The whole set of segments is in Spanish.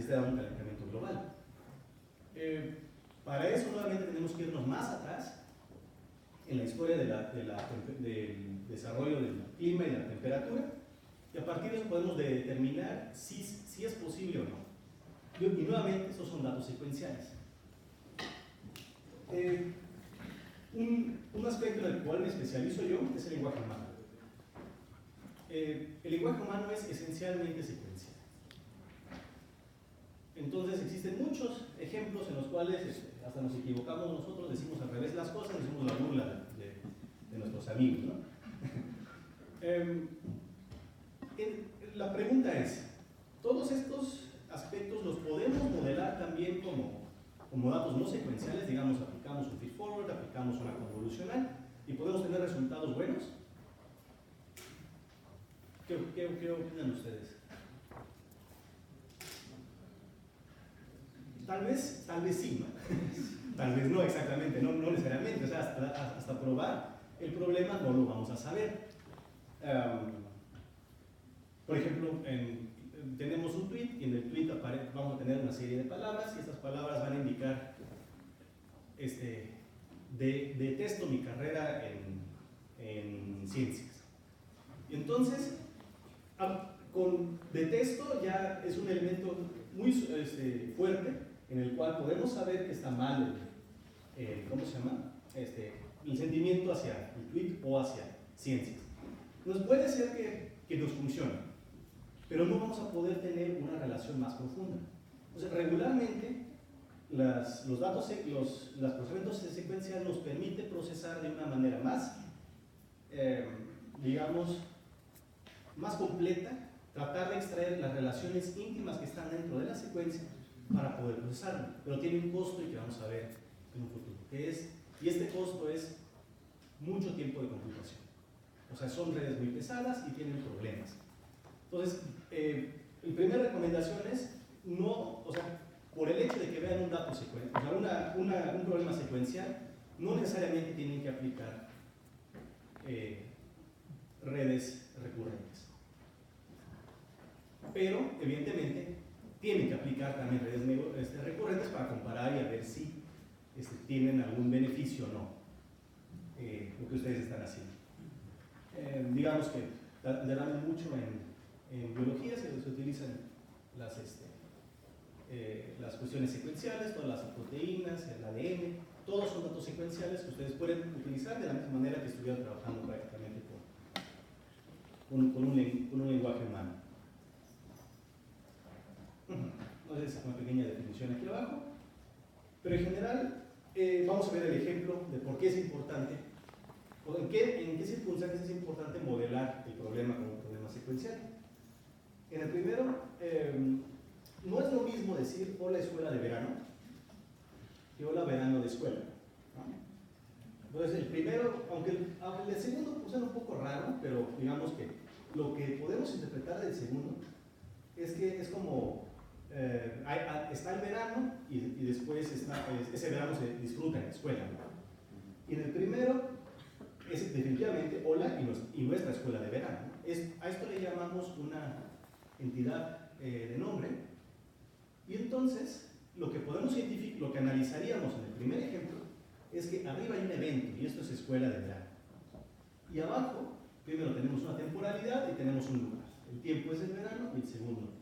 este dado un calentamiento global. Para eso nuevamente tenemos que irnos más atrás en la historia del desarrollo del clima y de la temperatura, y a partir de eso podemos determinar si es posible o no. Y nuevamente, estos son datos secuenciales. Un aspecto en el cual me especializo yo es el lenguaje humano. El lenguaje humano es esencialmente secuencial. Entonces existen muchos ejemplos en los cuales hasta nos equivocamos nosotros, decimos al revés las cosas, decimos la burla de nuestros amigos, ¿no? La pregunta es, ¿todos estos aspectos los podemos modelar también como datos no secuenciales? Digamos, aplicamos un feed forward, aplicamos una convolucional y podemos tener resultados buenos. ¿Qué opinan ustedes? Tal vez sí, ¿no? Tal vez no exactamente, no necesariamente, o sea, hasta probar el problema no lo vamos a saber. Por ejemplo, tenemos un tweet y en el tweet vamos a tener una serie de palabras y estas palabras van a indicar detesto mi carrera en ciencias. Y entonces, con detesto ya es un elemento muy fuerte en el cual podemos saber que está mal ¿cómo se llama? El sentimiento hacia el tweet o hacia ciencias. Entonces puede ser que nos funcione, pero no vamos a poder tener una relación más profunda. Entonces, regularmente, los procesamientos secuenciales nos permiten procesar de una manera más, digamos, más completa, tratar de extraer las relaciones íntimas que están dentro de la secuencia para poder procesarlo, pero tiene un costo y que vamos a ver en un futuro, y este costo es mucho tiempo de computación. O sea, son redes muy pesadas y tienen problemas. Entonces, mi primera recomendación es, por el hecho de que vean un dato secuencial, o sea, un problema secuencial, no necesariamente tienen que aplicar redes recurrentes. Pero, evidentemente, tienen que aplicar también redes recurrentes para comparar y a ver si tienen algún beneficio o no lo que ustedes están haciendo. Digamos que dan mucho en biología, se utilizan las cuestiones secuenciales, todas las proteínas, el ADN, todos son datos secuenciales que ustedes pueden utilizar de la misma manera que estuvieran trabajando prácticamente con un lenguaje humano. Entonces, es una pequeña definición aquí abajo, pero en general vamos a ver el ejemplo de por qué es importante, o en qué circunstancias es importante modelar el problema como un problema secuencial. En el primero, no es lo mismo decir hola escuela de verano que hola verano de escuela, ¿no? Entonces, el primero, aunque el segundo suena un poco raro, pero digamos que lo que podemos interpretar del segundo es que es como está el verano y después ese verano se disfruta en la escuela, ¿no? Y en el primero es definitivamente hola y nuestra escuela de verano, ¿no? A esto le llamamos una entidad de nombre, y entonces lo que analizaríamos en el primer ejemplo es que arriba hay un evento y esto es escuela de verano, y abajo primero tenemos una temporalidad y tenemos un lugar. El tiempo es el verano y el segundo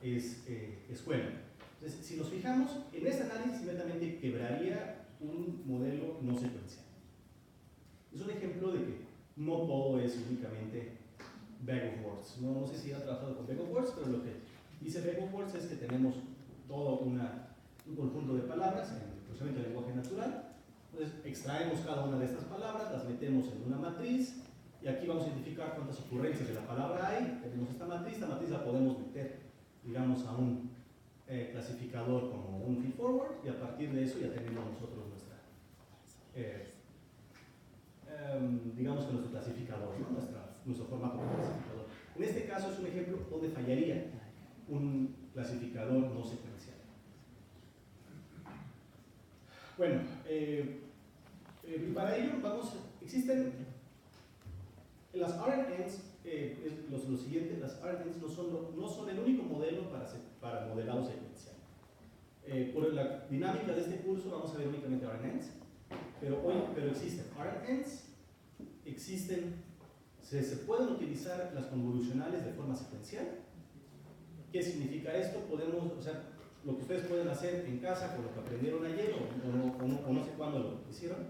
es escuela. Entonces, si nos fijamos, en este análisis inmediatamente quebraría un modelo no secuencial. Es un ejemplo de que no todo es únicamente bag of words. No sé si ha trabajado con bag of words, pero lo que dice bag of words es que tenemos todo un conjunto de palabras en el procesamiento del lenguaje natural. Entonces, extraemos cada una de estas palabras, las metemos en una matriz, y aquí vamos a identificar cuántas ocurrencias de la palabra hay. Tenemos esta matriz la podemos meter, digamos, a un clasificador como un feed forward, y a partir de eso ya tenemos nosotros digamos que nuestro clasificador, ¿no? nuestro formato de clasificador. En este caso es un ejemplo donde fallaría un clasificador no secuencial. Bueno, y para ello existen las RNNs, lo siguiente, las RNNs no son el único modelo para modelado secuencial. Por la dinámica de este curso vamos a ver únicamente RNNs, pero existen RNNs, se pueden utilizar las convolucionales de forma secuencial. ¿Qué significa esto? O sea, lo que ustedes pueden hacer en casa con lo que aprendieron ayer o no sé cuándo lo hicieron,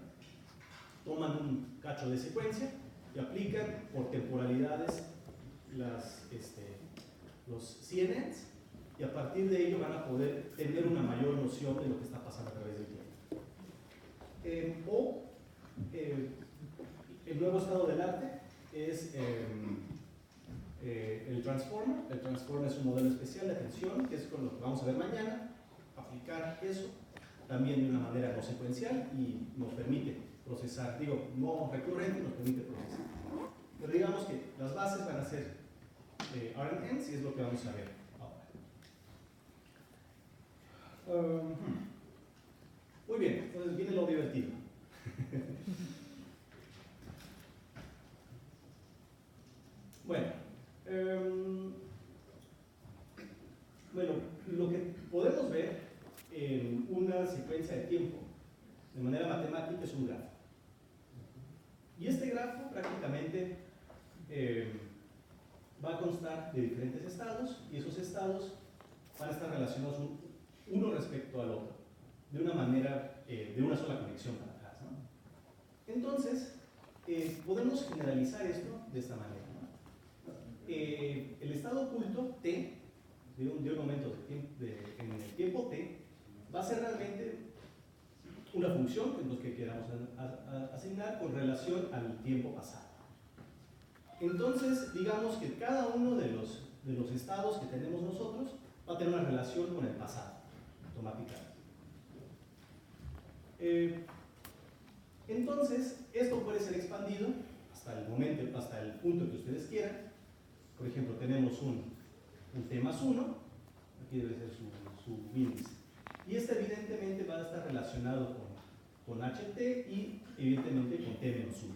toman un cacho de secuencia y aplican por temporalidades los CNNs, y a partir de ello van a poder tener una mayor noción de lo que está pasando a través del tiempo. El nuevo estado del arte es el Transformer. El Transformer es un modelo especial de atención, que es con lo que vamos a ver mañana. Aplicar eso también de una manera no secuencial y nos permite procesar, no recurrente, nos permite procesar. Pero digamos que las bases van a ser RNNs y es lo que vamos a ver ahora. Muy bien, entonces viene lo divertido. Bueno, lo que podemos ver en una secuencia de tiempo de manera matemática es un grafo. Y este grafo prácticamente va a constar de diferentes estados, y esos estados van a estar relacionados uno respecto al otro, de una manera, de una sola conexión para atrás, ¿no? Entonces, podemos generalizar esto de esta manera, ¿no? El estado oculto t, de un momento en el tiempo t, va a ser realmente una función que queramos asignar con relación al tiempo pasado. Entonces, digamos que cada uno de los estados que tenemos nosotros va a tener una relación con el pasado, automáticamente. Entonces, esto puede ser expandido hasta el punto que ustedes quieran. Por ejemplo, tenemos un t más 1, aquí debe ser su índice. Y este evidentemente va a estar relacionado con ht y evidentemente con t menos 1.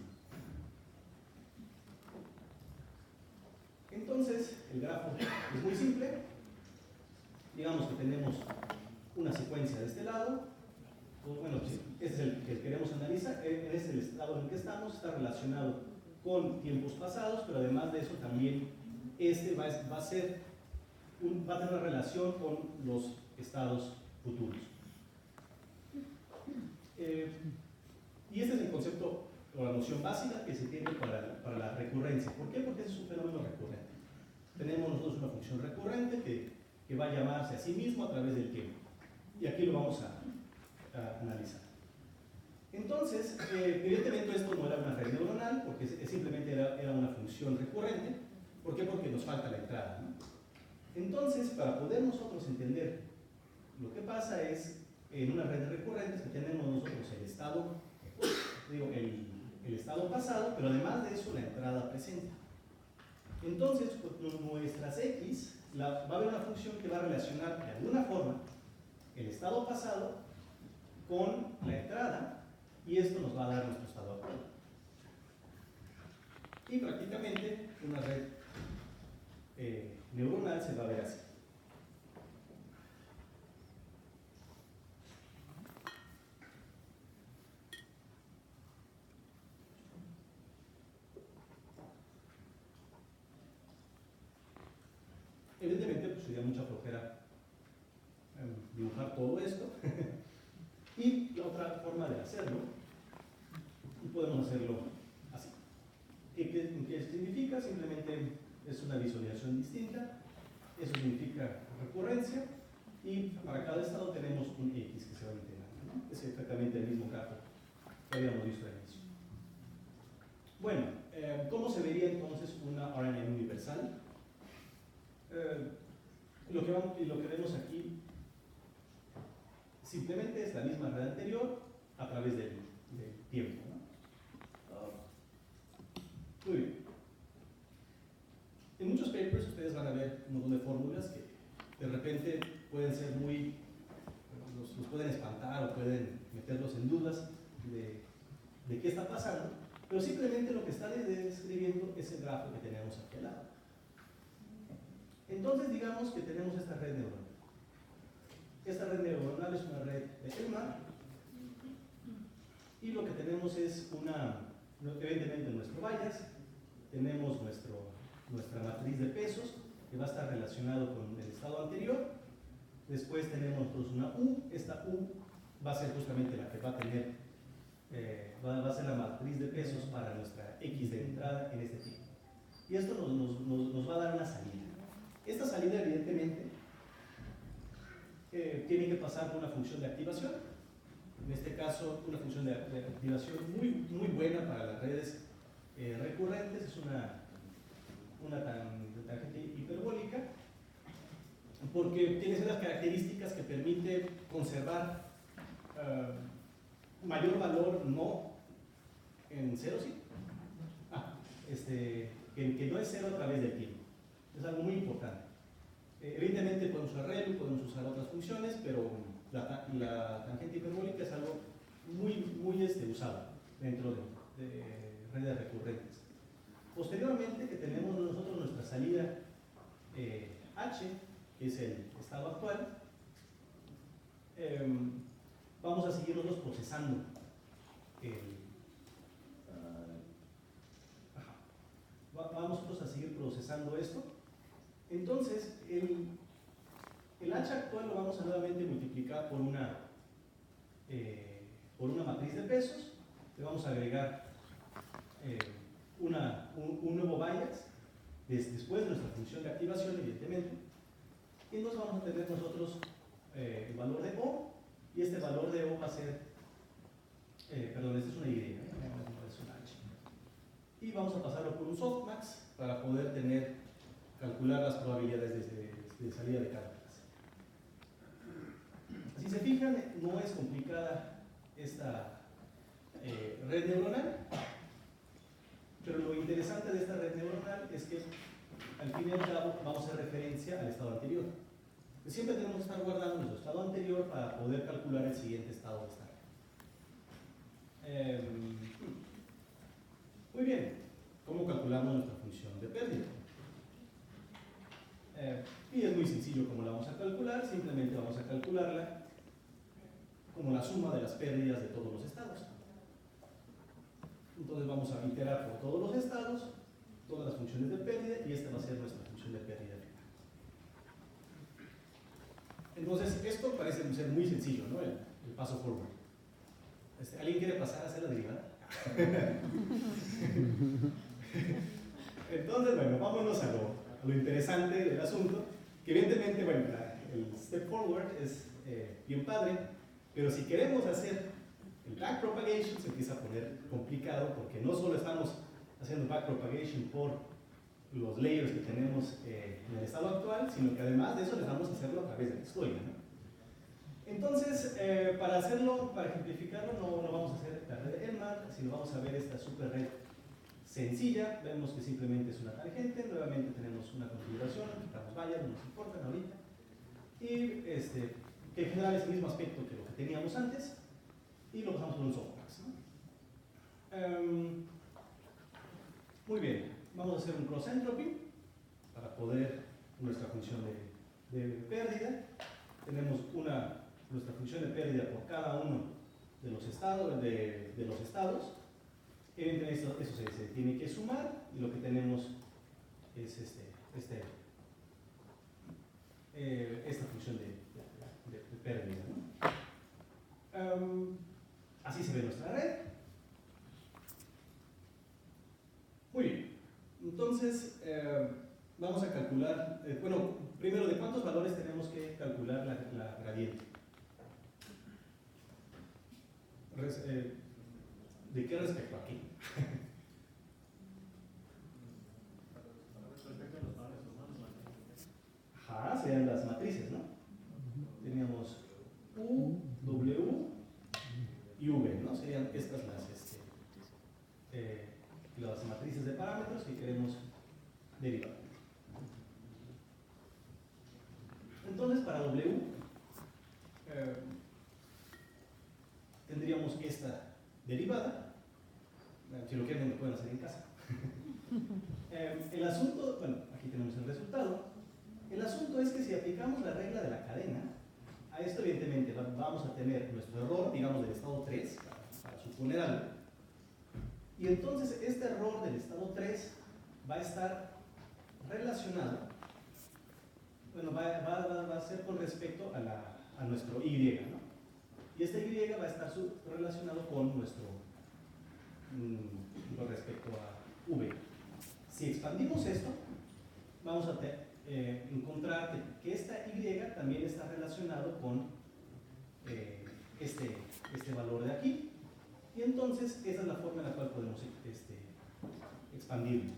Entonces, el grafo es muy simple. Digamos que tenemos una secuencia de este lado. Bueno, este es el que queremos analizar. Este es el estado en el que estamos, está relacionado con tiempos pasados, pero además de eso también este va a tener una relación con los estados futuros. Y este es el concepto o la noción básica que se tiene para la recurrencia. ¿Por qué? Porque es un fenómeno recurrente. Tenemos nosotros una función recurrente que va a llamarse a sí mismo a través del tiempo. Y aquí lo vamos a analizar. Entonces, evidentemente esto no era una red neuronal, porque simplemente era una función recurrente. ¿Por qué? Porque nos falta la entrada, ¿no? Entonces, para poder nosotros entender lo que pasa es, en una red de recurrentes que tenemos nosotros el estado, el estado pasado, pero además de eso la entrada presente. Entonces, con nuestras X, va a haber una función que va a relacionar de alguna forma el estado pasado con la entrada, y esto nos va a dar nuestro estado actual. Y prácticamente una red neuronal se va a ver así. Evidentemente, pues sería mucha flojera dibujar todo esto. Y la otra forma de hacerlo, podemos hacerlo así. ¿Qué significa? Simplemente es una visualización distinta. Eso significa recurrencia. Y para cada estado tenemos un X que se va integrando, ¿no? Es exactamente el mismo grafo que habíamos visto al inicio. Bueno, ¿cómo se vería entonces una RNN universal? Lo que vemos aquí simplemente es la misma red anterior a través del tiempo, ¿no? Muy bien. En muchos papers ustedes van a ver un montón de fórmulas que de repente pueden ser los pueden espantar o pueden meterlos en dudas de qué está pasando, pero simplemente lo que están describiendo es el grafo que tenemos aquí al lado. Entonces digamos que tenemos esta red neuronal. Esta red neuronal es una red de Hellman y lo que tenemos es evidentemente nuestro bias, tenemos nuestra matriz de pesos que va a estar relacionado con el estado anterior. Después tenemos pues, una U, esta U va a ser justamente la que va a tener, va a ser la matriz de pesos para nuestra X de entrada en este tipo. Y esto nos va a dar una salida. Esta salida evidentemente tiene que pasar por una función de activación. En este caso, una función de activación muy buena para las redes recurrentes, es una tangente hiperbólica, porque tiene ciertas características que permiten conservar mayor valor no en cero, sí, que no es cero a través del tiempo. Es algo muy importante. Evidentemente podemos usar ReLU, podemos usar otras funciones, pero la tangente hiperbólica es algo muy usado dentro de redes recurrentes. Posteriormente, que tenemos nosotros nuestra salida H, que es el estado actual, vamos a seguir nosotros procesando vamos nosotros a seguir procesando esto. Entonces, el H actual lo vamos a nuevamente multiplicar por una matriz de pesos, le vamos a agregar un nuevo bias después de nuestra función de activación, evidentemente, y entonces vamos a tener nosotros el valor de O, y este valor de O va a ser, perdón, esta es una Y, no es una H, y vamos a pasarlo por un softmax para poder calcular las probabilidades de salida de cada clase. Si se fijan, no es complicada esta red neuronal, pero lo interesante de esta red neuronal es que al fin y al cabo vamos a hacer referencia al estado anterior. Siempre tenemos que estar guardando nuestro estado anterior para poder calcular el siguiente estado de esta red. Muy bien, ¿cómo calculamos nuestra función de pérdida? Y es muy sencillo cómo la vamos a calcular, simplemente vamos a calcularla como la suma de las pérdidas de todos los estados. Entonces vamos a iterar por todos los estados, todas las funciones de pérdida, y esta va a ser nuestra función de pérdida final. Entonces esto parece ser muy sencillo, ¿no? El paso forward. ¿Alguien quiere pasar a hacer la derivada? Entonces, bueno, vámonos a lo interesante del asunto, que evidentemente, bueno, el step forward es bien padre, pero si queremos hacer el backpropagation se empieza a poner complicado, porque no solo estamos haciendo backpropagation por los layers que tenemos en el estado actual, sino que además de eso les vamos a hacerlo a través de la historia, ¿no? Entonces, para ejemplificarlo, no vamos a hacer la red de Hellman, sino vamos a ver esta super red sencilla. Vemos que simplemente es una tangente, nuevamente tenemos una configuración, quitamos vallas, no nos importan ahorita, y que en general es el mismo aspecto que lo que teníamos antes, y lo pasamos por un softmax, ¿no? Muy bien, vamos a hacer un cross entropy para poder nuestra función de pérdida. Tenemos nuestra función de pérdida por cada uno de los estados. Evidentemente eso se tiene que sumar, y lo que tenemos es esta función de pérdida, ¿no? Así se ve nuestra red. Muy bien, entonces vamos a calcular, bueno, primero, ¿de cuántos valores tenemos que calcular la gradiente? ¿De qué respecto aquí? Ajá, serían las matrices, ¿no? Teníamos U, W y V, ¿no? Serían estas las matrices de parámetros que queremos derivar. Entonces, para W tendríamos esta derivada. Si lo quieren, lo pueden hacer en casa. El asunto, bueno, aquí tenemos el resultado. El asunto es que si aplicamos la regla de la cadena, a esto vamos a tener nuestro error, digamos, del estado 3, para suponer algo. Y entonces este error del estado 3 va a estar relacionado, bueno, va a ser con respecto a nuestro Y, ¿no? Y este Y va a estar relacionado con nuestro, con respecto a V. Si expandimos esto, vamos a encontrar que esta Y también está relacionado con este valor de aquí. Y entonces esa es la forma en la cual podemos expandirlo.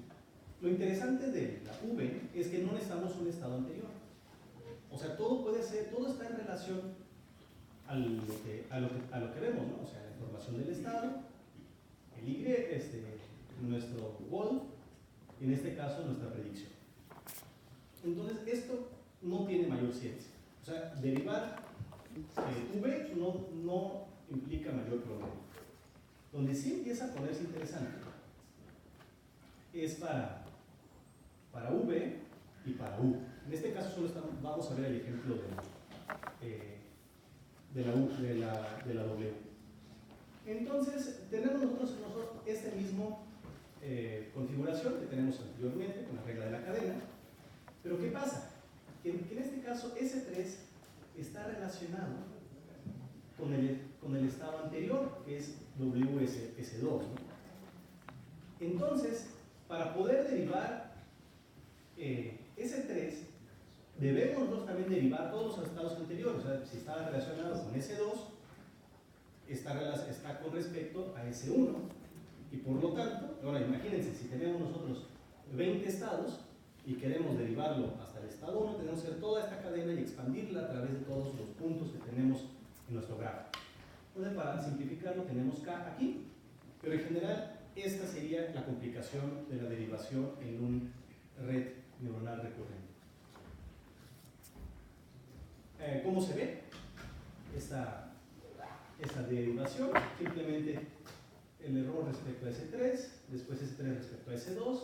Lo interesante de la V es que no necesitamos un estado anterior. O sea, todo puede ser, todo está en relación a lo que vemos, ¿no? O sea, la información del estado, el Y, nuestro goal, y en este caso nuestra predicción. Entonces, esto no tiene mayor ciencia. O sea, derivar V no implica mayor problema. Donde sí empieza a ponerse interesante es para V y para U. En este caso solo vamos a ver el ejemplo de la W. Entonces, tenemos nosotros esta misma configuración que tenemos anteriormente con la regla de la cadena. Pero ¿qué pasa? Que en este caso S3 está relacionado con el estado anterior, que es WS2, ¿no? Entonces, para poder derivar S3, debemos nosotros también derivar todos los estados anteriores. O sea, si está relacionado con S2, está con respecto a S1. Y por lo tanto, ahora imagínense, si tenemos nosotros 20 estados y queremos derivarlo hasta el estado 1, tenemos que hacer toda esta cadena y expandirla a través de todos los puntos que tenemos en nuestro gráfico. Entonces, para simplificarlo, tenemos K aquí, pero en general esta sería la complicación de la derivación en un red neuronal recurrente. ¿Cómo se ve esta derivación? Simplemente el error respecto a S3, después S3 respecto a S2,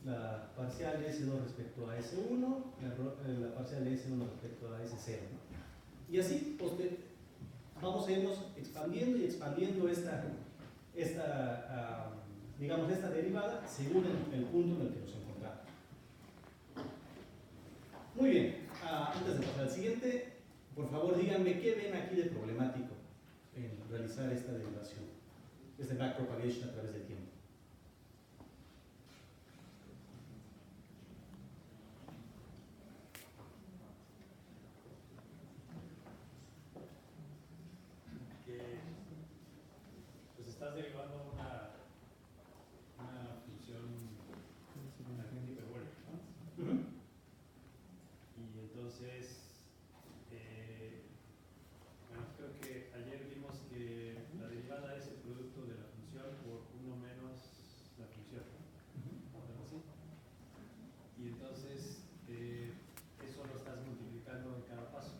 la parcial de S2 respecto a S1, la parcial de S1 respecto a S0, ¿no? Y así pues, vamos a irnos expandiendo y expandiendo digamos, esta derivada según el punto en el que nos encontramos. Muy bien, antes de pasar al siguiente, por favor díganme qué ven aquí de problemático en realizar esta derivación, este backpropagation a través del tiempo. Pues estás derivando una función tangente hiperbólica, ¿no? Y entonces, bueno, creo que ayer vimos que la derivada es el producto de la función por 1 menos la función, ¿no? Algo así. Y entonces, eso lo estás multiplicando en cada paso.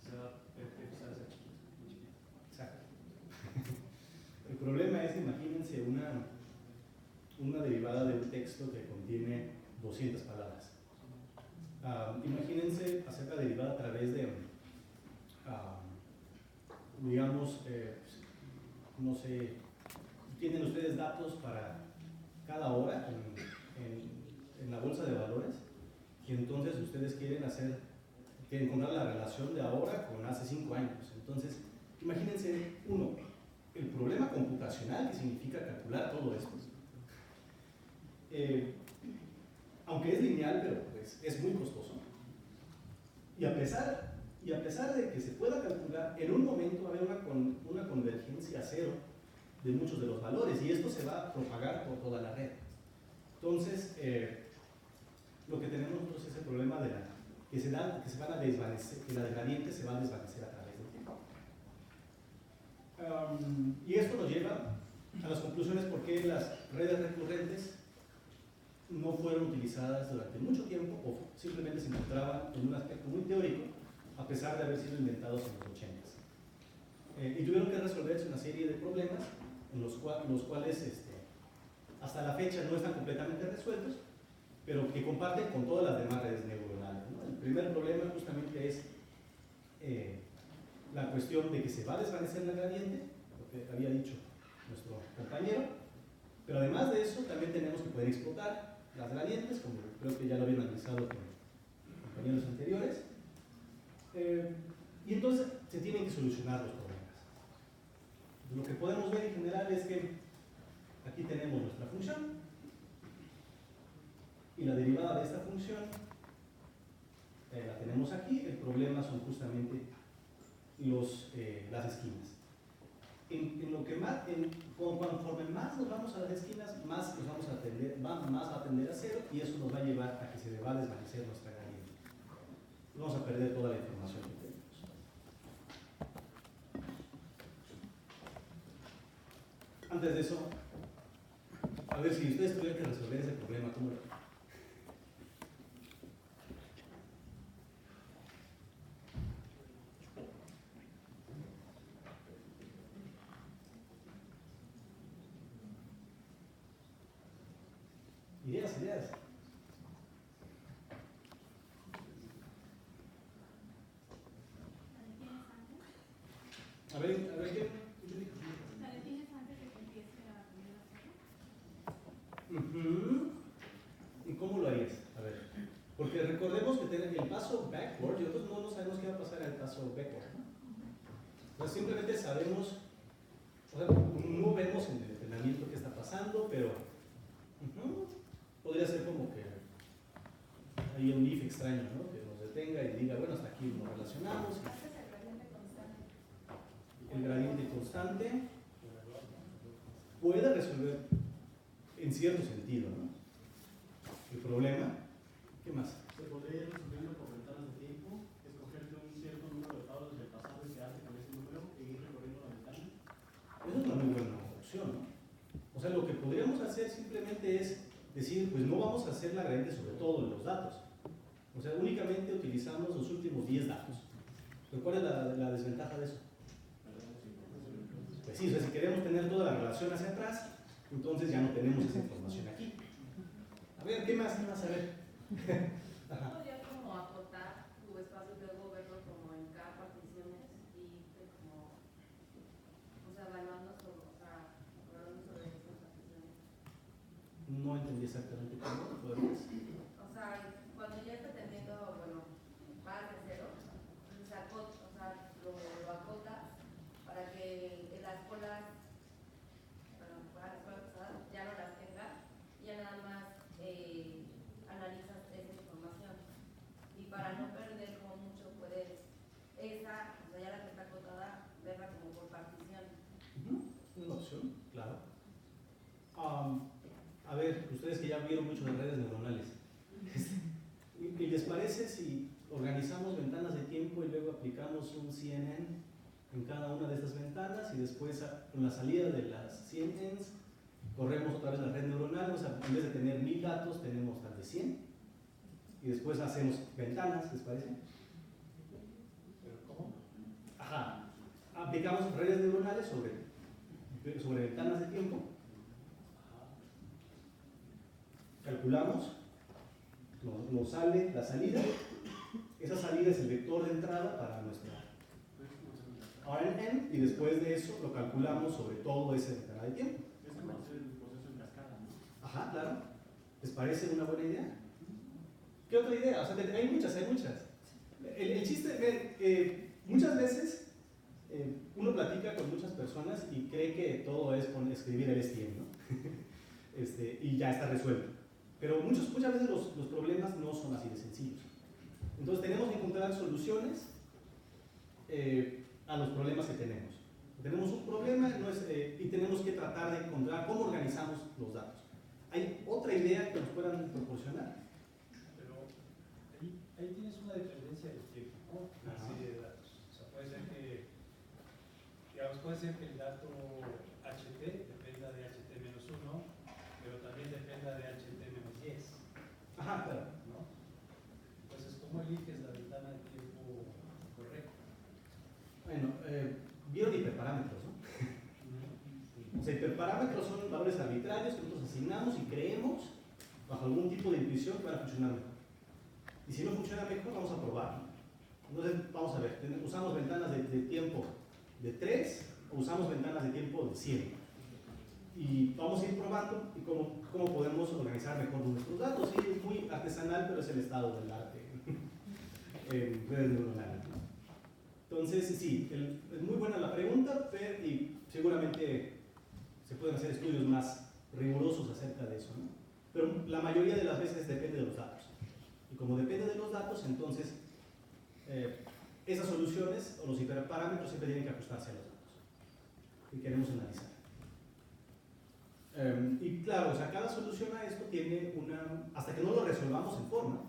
Se va a empezar a ser chiquito, muy chiquito. Exacto. El problema es, imagínense una derivada de un texto que contiene 200 palabras. Imagínense hacer la derivada a través de, digamos, no sé, tienen ustedes datos para cada hora en la bolsa de valores, y entonces ustedes quieren encontrar la relación de ahora con hace 5 años. Entonces, imagínense, el problema computacional que significa calcular todo esto. Aunque es lineal, pero pues es muy costoso. Y a pesar de que se pueda calcular, en un momento va a haber una convergencia a cero de muchos de los valores, y esto se va a propagar por toda la red. Entonces, lo que tenemos nosotros es el problema de que se van a desvanecer, que la gradiente se va a desvanecer a través del tiempo. Y esto nos lleva a las conclusiones por qué las redes recurrentes no fueron utilizadas durante mucho tiempo o simplemente se encontraban en un aspecto muy teórico a pesar de haber sido inventados en los 80s. Y tuvieron que resolverse una serie de problemas en los cuales hasta la fecha no están completamente resueltos, pero que comparten con todas las demás redes neuronales, ¿no? El primer problema justamente es la cuestión de que se va a desvanecer la gradiente, lo que había dicho nuestro compañero, pero además de eso también tenemos que poder explotar las gradientes, como creo que ya lo habían analizado con compañeros anteriores, y entonces se tienen que solucionar los problemas. Lo que podemos ver en general es que aquí tenemos nuestra función y la derivada de esta función la tenemos aquí. El problema son justamente las esquinas. En lo que más, conforme más nos vamos a las esquinas, más nos vamos a tender, más va a tender a cero, y eso nos va a llevar a que se va a desvanecer nuestra gradiente. Vamos a perder toda la información que tenemos. Antes de eso, a ver si ustedes tuvieran que resolver ese problema, ¿cómo lo harían? Ideas. A ver, ¿qué? ¿Y cómo lo harías? A ver, porque recordemos que tener el paso backward, y nosotros no sabemos qué va a pasar al paso backward, ¿no? Entonces simplemente sabemos, o sea, no vemos en el entrenamiento qué está pasando, pero podría ser como que hay un if extraño, ¿no? Que nos detenga y diga, bueno, hasta aquí nos relacionamos. El gradiente constante puede resolver en cierto sentido, ¿no? El problema, ¿qué más? Se podría ir resolviendo por ventanas de tiempo, escogerte un cierto número de estados del pasado y quedarte con ese número e ir recorriendo la ventana. Esa es una muy buena opción, ¿no? O sea, lo que podríamos hacer simplemente es decir, pues no vamos a hacer la gradiente sobre todos los datos. O sea, únicamente utilizamos los últimos 10 datos. ¿Pero cuál es la desventaja de eso? Pues sí, o sea, si queremos tener toda la relación hacia atrás, entonces ya no tenemos esa información aquí. A ver, ¿qué más? A ver. Podrías como acotar tu espacio y luego verlo como en cada particiones y como, o sea, evaluando sobre estas particiones. No entendí exactamente cómo podemos. O sea, cuando ya está teniendo, bueno, más de cero, entonces lo acotas para que las colas, para las colas pasadas ya no las tengas, ya nada más analizas esa información. Y para no perder como mucho, puedes esa, o sea, ya la que está acotada, verla como por partición. Una opción, claro. A ver, ustedes que ya vieron mucho de redes neuronales, ¿y les parece si organizamos ventanas de tiempo y luego aplicamos un CNN en cada una de estas ventanas y después con la salida de las CNNs corremos otra vez la red neuronal? O sea, en vez de tener 1000 datos tenemos tal de 100 y después hacemos ventanas, ¿les parece? ¿Pero cómo? Ajá, aplicamos redes neuronales sobre ventanas de tiempo, calculamos, nos sale la salida, esa salida es el vector de entrada para nuestra RNN, y después de eso lo calculamos sobre todo ese ventana de tiempo. Es como hacer el proceso en cascada, ¿no? Ajá, claro. ¿Les parece una buena idea? ¿Qué otra idea? O sea, hay muchas. El chiste, muchas veces uno platica con muchas personas y cree que todo es escribir el STM, ¿no? Y ya está resuelto. Pero muchas veces los problemas no son así de sencillos. Entonces tenemos que encontrar soluciones a los problemas que tenemos. Tenemos un problema y tenemos que tratar de encontrar cómo organizamos los datos. ¿Hay otra idea que nos puedan proporcionar? Pero ahí tienes una dependencia del tiempo, ¿no? Una serie de datos. O sea, puede ser que, digamos, puede ser que el dato HT dependa de HT-1, pero también dependa de HT-10. Ajá, claro. ¿No? Entonces, ¿cómo eliges la ventana de tiempo correcta? Bueno, vieron hiperparámetros, ¿no? O sea, hiperparámetros son valores arbitrarios que nosotros asignamos y creemos, bajo algún tipo de intuición, que van a funcionar mejor. Y si no funciona mejor, vamos a probarlo. Entonces, vamos a ver, usamos ventanas de tiempo de 3 o usamos ventanas de tiempo de 100. Y vamos a ir probando y cómo podemos organizar mejor nuestros datos. Sí, es muy artesanal, pero es el estado del arte en redes neuronales, ¿no? Entonces, sí, es muy buena la pregunta, y seguramente se pueden hacer estudios más rigurosos acerca de eso, ¿no? Pero la mayoría de las veces depende de los datos. Y como depende de los datos, entonces esas soluciones o los hiperparámetros siempre tienen que ajustarse a los datos que queremos analizar. Y claro, o sea, cada solución a esto tiene hasta que no lo resolvamos en forma,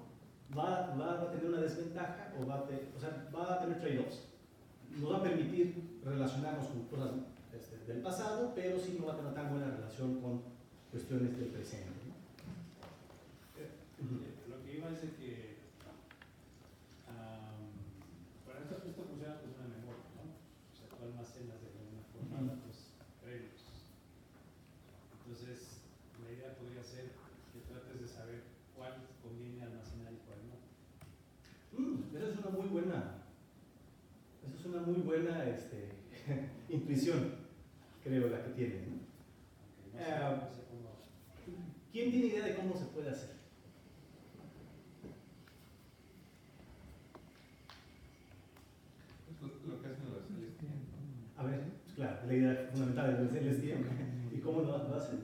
va a tener una desventaja o va a tener trade-offs. Nos va a permitir relacionarnos con cosas del pasado, pero sí no va a tener tan buena relación con cuestiones del presente, ¿no? Lo que iba es de que bueno, esto funciona como una memoria, ¿no? O sea, tú almacenas de alguna forma datos previos. Entonces, la idea podría ser que trates de saber cuál conviene almacenar y cuál no. Esa es una muy buena intuición, creo, la que tiene, ¿no? No sé cómo. ¿Quién tiene idea de cómo se puede hacer? Lo que hacen los LSTM, ¿no? A ver, pues claro, la idea fundamental del LSTM. ¿Y cómo lo hacen?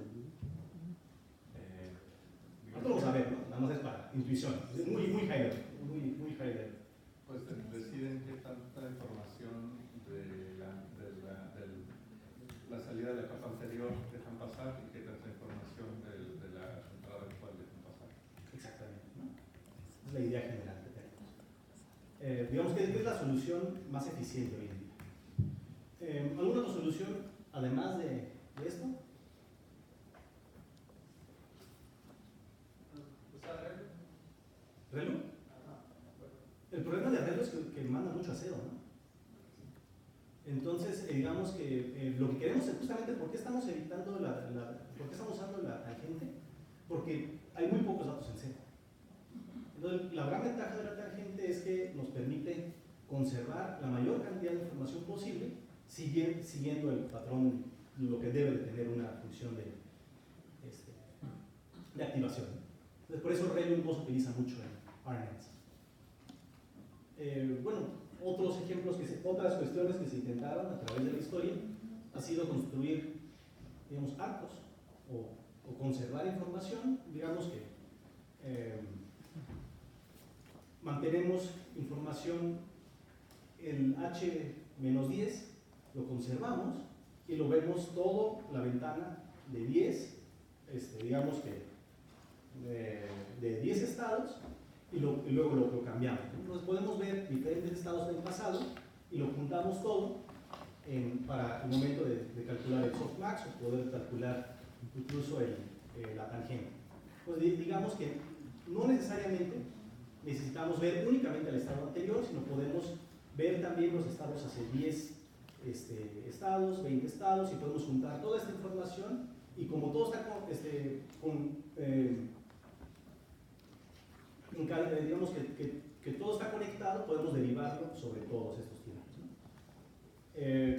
Nosotros vamos a ver, ¿no? Nada más es para intuición. Es muy high level, muy high level. Pues deciden qué tanta información de la salida de la capa anterior dejan pasar y qué tanta información de la entrada actual dejan pasar. Exactamente, ¿no? Esa es la idea general que tenemos. Digamos que es la solución más eficiente hoy en día. ¿Alguna otra solución además de esto? ¿Relu? El problema de Relu es que manda mucho acero, ¿no? Entonces, digamos que lo que queremos es justamente por qué estamos evitando por qué estamos usando la tangente, porque hay muy pocos datos en cero. Entonces, la gran ventaja de la tangente es que nos permite conservar la mayor cantidad de información posible siguiendo el patrón, lo que debe de tener una función de activación. Entonces, por eso Relu no se utiliza mucho en RNNs. Bueno, otros ejemplos, otras cuestiones que se intentaron a través de la historia ha sido construir, digamos, arcos o conservar información. Digamos que mantenemos información, el H-10 lo conservamos y lo vemos todo, la ventana de 10, digamos que de 10 estados, y luego lo cambiamos. Entonces podemos ver diferentes estados del pasado y lo juntamos todo para el momento de calcular el softmax o poder calcular incluso la tangente. Pues digamos que no necesariamente necesitamos ver únicamente el estado anterior, sino podemos ver también los estados hacia 10 estados, 20 estados, y podemos juntar toda esta información, y como todo está digamos que todo está conectado, podemos derivarlo sobre todos estos tiempos, ¿no?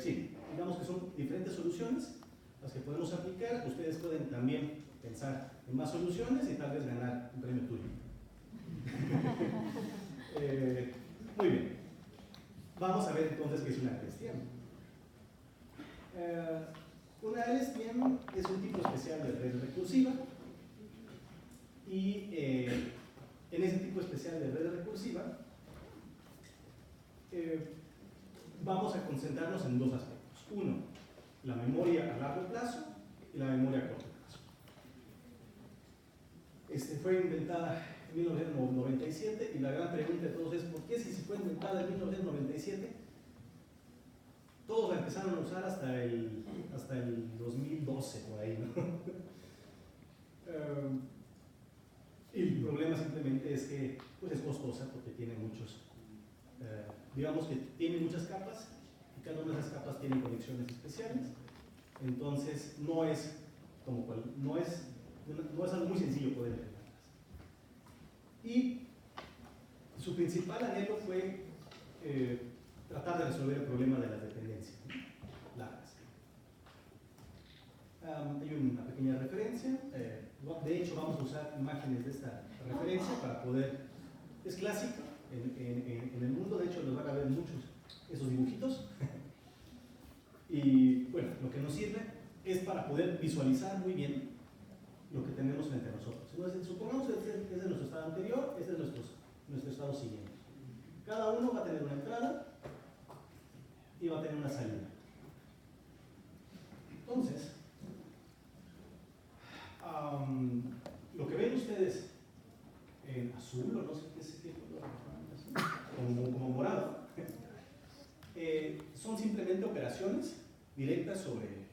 Sí, digamos que son diferentes soluciones las que podemos aplicar. Ustedes pueden también pensar en más soluciones y tal vez ganar un premio tuyo. Muy bien. Vamos a ver entonces qué es una LSTM. Una LSTM es un tipo especial de red recursiva, y en ese tipo especial de red recursiva vamos a concentrarnos en dos aspectos. Uno, la memoria a largo plazo y la memoria a corto plazo. Fue inventada en 1997, y la gran pregunta de todos es ¿por qué si fue inventada en 1997? Todos la empezaron a usar hasta el 2012, por ahí, ¿no? Y el problema simplemente es que pues es costosa, porque tiene digamos que tiene muchas capas, y cada una de esas capas tiene conexiones especiales. Entonces no es algo muy sencillo poder integrarlas. Y su principal anhelo fue tratar de resolver el problema de las dependencias. referencia, ¿no? Largas. Hay una pequeña referencia, de hecho vamos a usar imágenes de esta referencia para poder, es clásica en el mundo, de hecho los van a ver muchos esos dibujitos, y bueno, lo que nos sirve es para poder visualizar muy bien lo que tenemos frente a nosotros. Entonces, supongamos que este es nuestro estado anterior, este es nuestro estado siguiente. Cada uno va a tener una entrada y va a tener una salida. Entonces, lo que ven ustedes en azul, o no sé qué color, como morado, son simplemente operaciones directas sobre,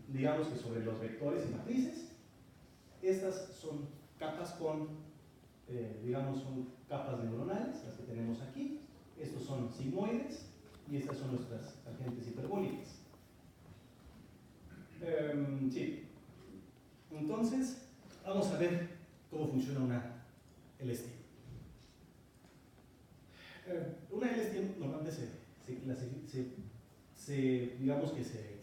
digamos que sobre los vectores y matrices. Estas son capas con, digamos, son capas neuronales, las que tenemos aquí. Estos son sigmoides y estas son nuestras tangentes hiperbólicas. Sí. Entonces, vamos a ver cómo funciona una LSTM. Una LSTM normalmente digamos que se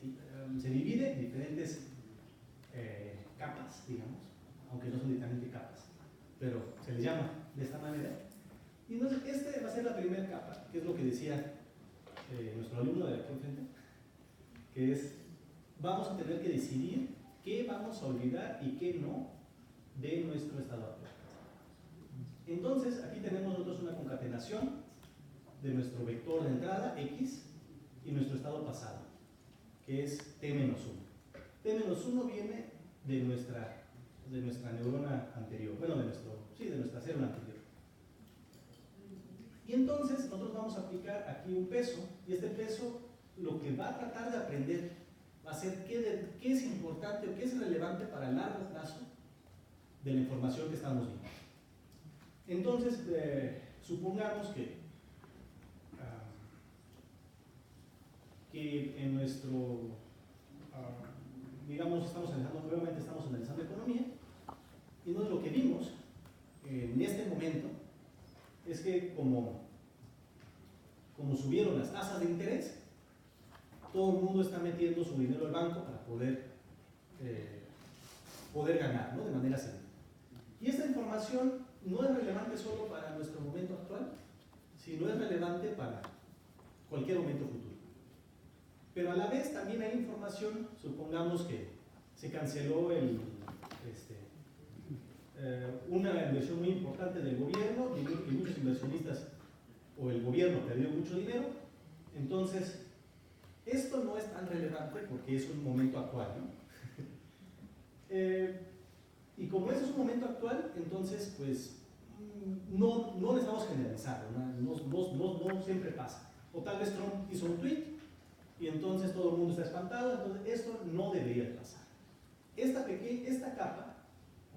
divide en diferentes capas, digamos, aunque no son directamente capas, pero se les llama de esta manera. Y entonces, este va a ser la primera capa, que es lo que decía nuestro alumno de aquí enfrente, que es, vamos a tener que decidir qué vamos a olvidar y qué no de nuestro estado actual. Entonces, aquí tenemos nosotros una concatenación de nuestro vector de entrada, X, y nuestro estado pasado, que es T-1. T-1 viene de nuestra neurona anterior, bueno, de nuestra célula anterior. Y entonces, nosotros vamos a aplicar aquí un peso, y este peso lo que va a tratar de aprender va a ser qué es importante o qué es relevante para el largo plazo de la información que estamos viendo. Entonces, supongamos que en nuestro, digamos, nuevamente estamos analizando economía, y entonces lo que vimos en este momento es que como subieron las tasas de interés, todo el mundo está metiendo su dinero al banco para poder ganar, ¿no? De manera segura. Y esta información no es relevante solo para nuestro momento actual, sino es relevante para cualquier momento futuro. Pero a la vez también hay información, supongamos que se canceló una inversión muy importante del gobierno y muchos inversionistas, o el gobierno perdió mucho dinero, entonces esto no es tan relevante porque es un momento actual, ¿no? Y como eso es un momento actual, entonces pues no necesitamos generalizar, no siempre pasa. O tal vez Trump hizo un tweet y entonces todo el mundo está espantado, entonces esto no debería de pasar. Esta capa,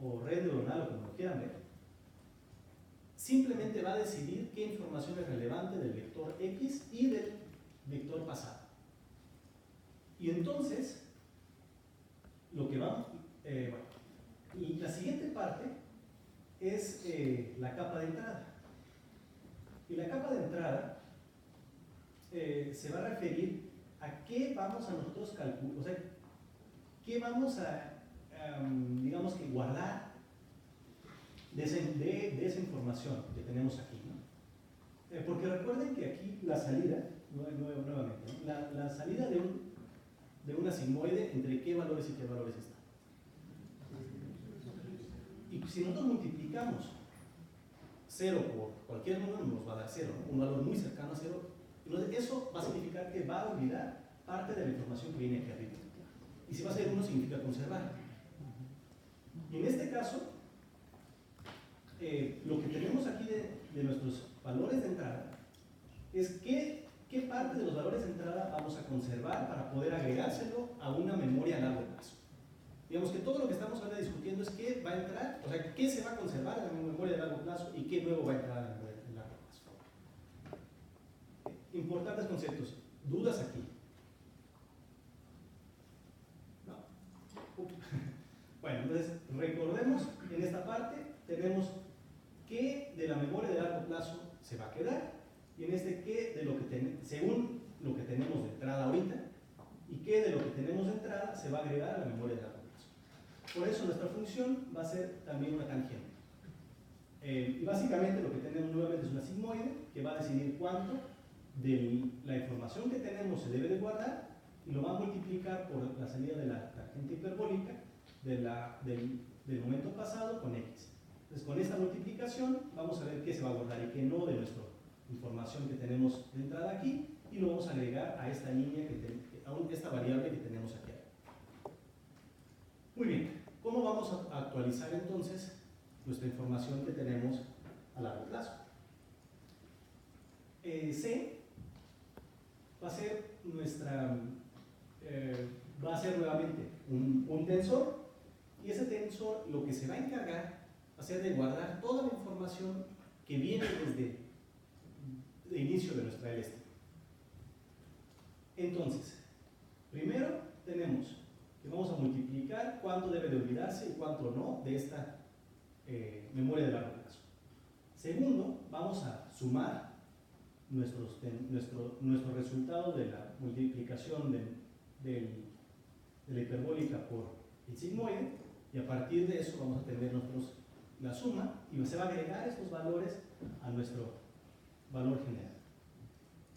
o red neuronal, o como lo quieran ver, simplemente va a decidir qué información es relevante del vector X y del vector pasado. Y entonces, lo que vamos, y la siguiente parte es la capa de entrada. Y la capa de entrada se va a referir a qué vamos a nosotros calcular, o sea, qué vamos a, digamos que guardar de esa información que tenemos aquí, ¿no? Porque recuerden que aquí la salida, nuevamente, ¿no? la salida de una sigmoide, entre qué valores y qué valores está. Y si nosotros multiplicamos 0 por cualquier número, nos va a dar 0, ¿no? Un valor muy cercano a 0. Entonces, eso va a significar que va a olvidar parte de la información que viene aquí arriba. Y si va a ser 1, significa conservar. Y en este caso, lo que tenemos aquí de nuestros valores de entrada es qué parte de los valores de entrada vamos a conservar para poder agregárselo a una memoria a largo plazo. Digamos que todo lo que estamos ahora discutiendo es qué va a entrar, o sea, qué se va a conservar en la memoria de largo plazo y qué nuevo va a entrar en la memoria de largo plazo. Importantes conceptos. ¿Dudas aquí? No. Bueno, entonces recordemos, en esta parte tenemos qué de la memoria de largo plazo se va a quedar y en este qué de lo que según lo que tenemos de entrada ahorita y qué de lo que tenemos de entrada se va a agregar a la memoria de largo plazo. Por eso nuestra función va a ser también una tangente. Y básicamente lo que tenemos nuevamente es una sigmoide que va a decidir cuánto de la información que tenemos se debe de guardar y lo va a multiplicar por la salida de la tangente hiperbólica del momento pasado con x. Entonces con esta multiplicación vamos a ver qué se va a guardar y qué no de nuestra información que tenemos de entrada aquí y lo vamos a agregar a esta línea, a esta variable que tenemos aquí. Muy bien, ¿cómo vamos a actualizar entonces nuestra información que tenemos a largo plazo? C va a ser nuevamente un tensor, y ese tensor lo que se va a encargar va a ser de guardar toda la información que viene desde el inicio de nuestra LSTM. Entonces, primero tenemos que vamos a multiplicar cuánto debe de olvidarse y cuánto no de esta memoria de largo plazo. Segundo, vamos a sumar nuestro resultado de la multiplicación de la hiperbólica por el sigmoide, y a partir de eso vamos a tener la suma y se va a agregar estos valores a nuestro valor general.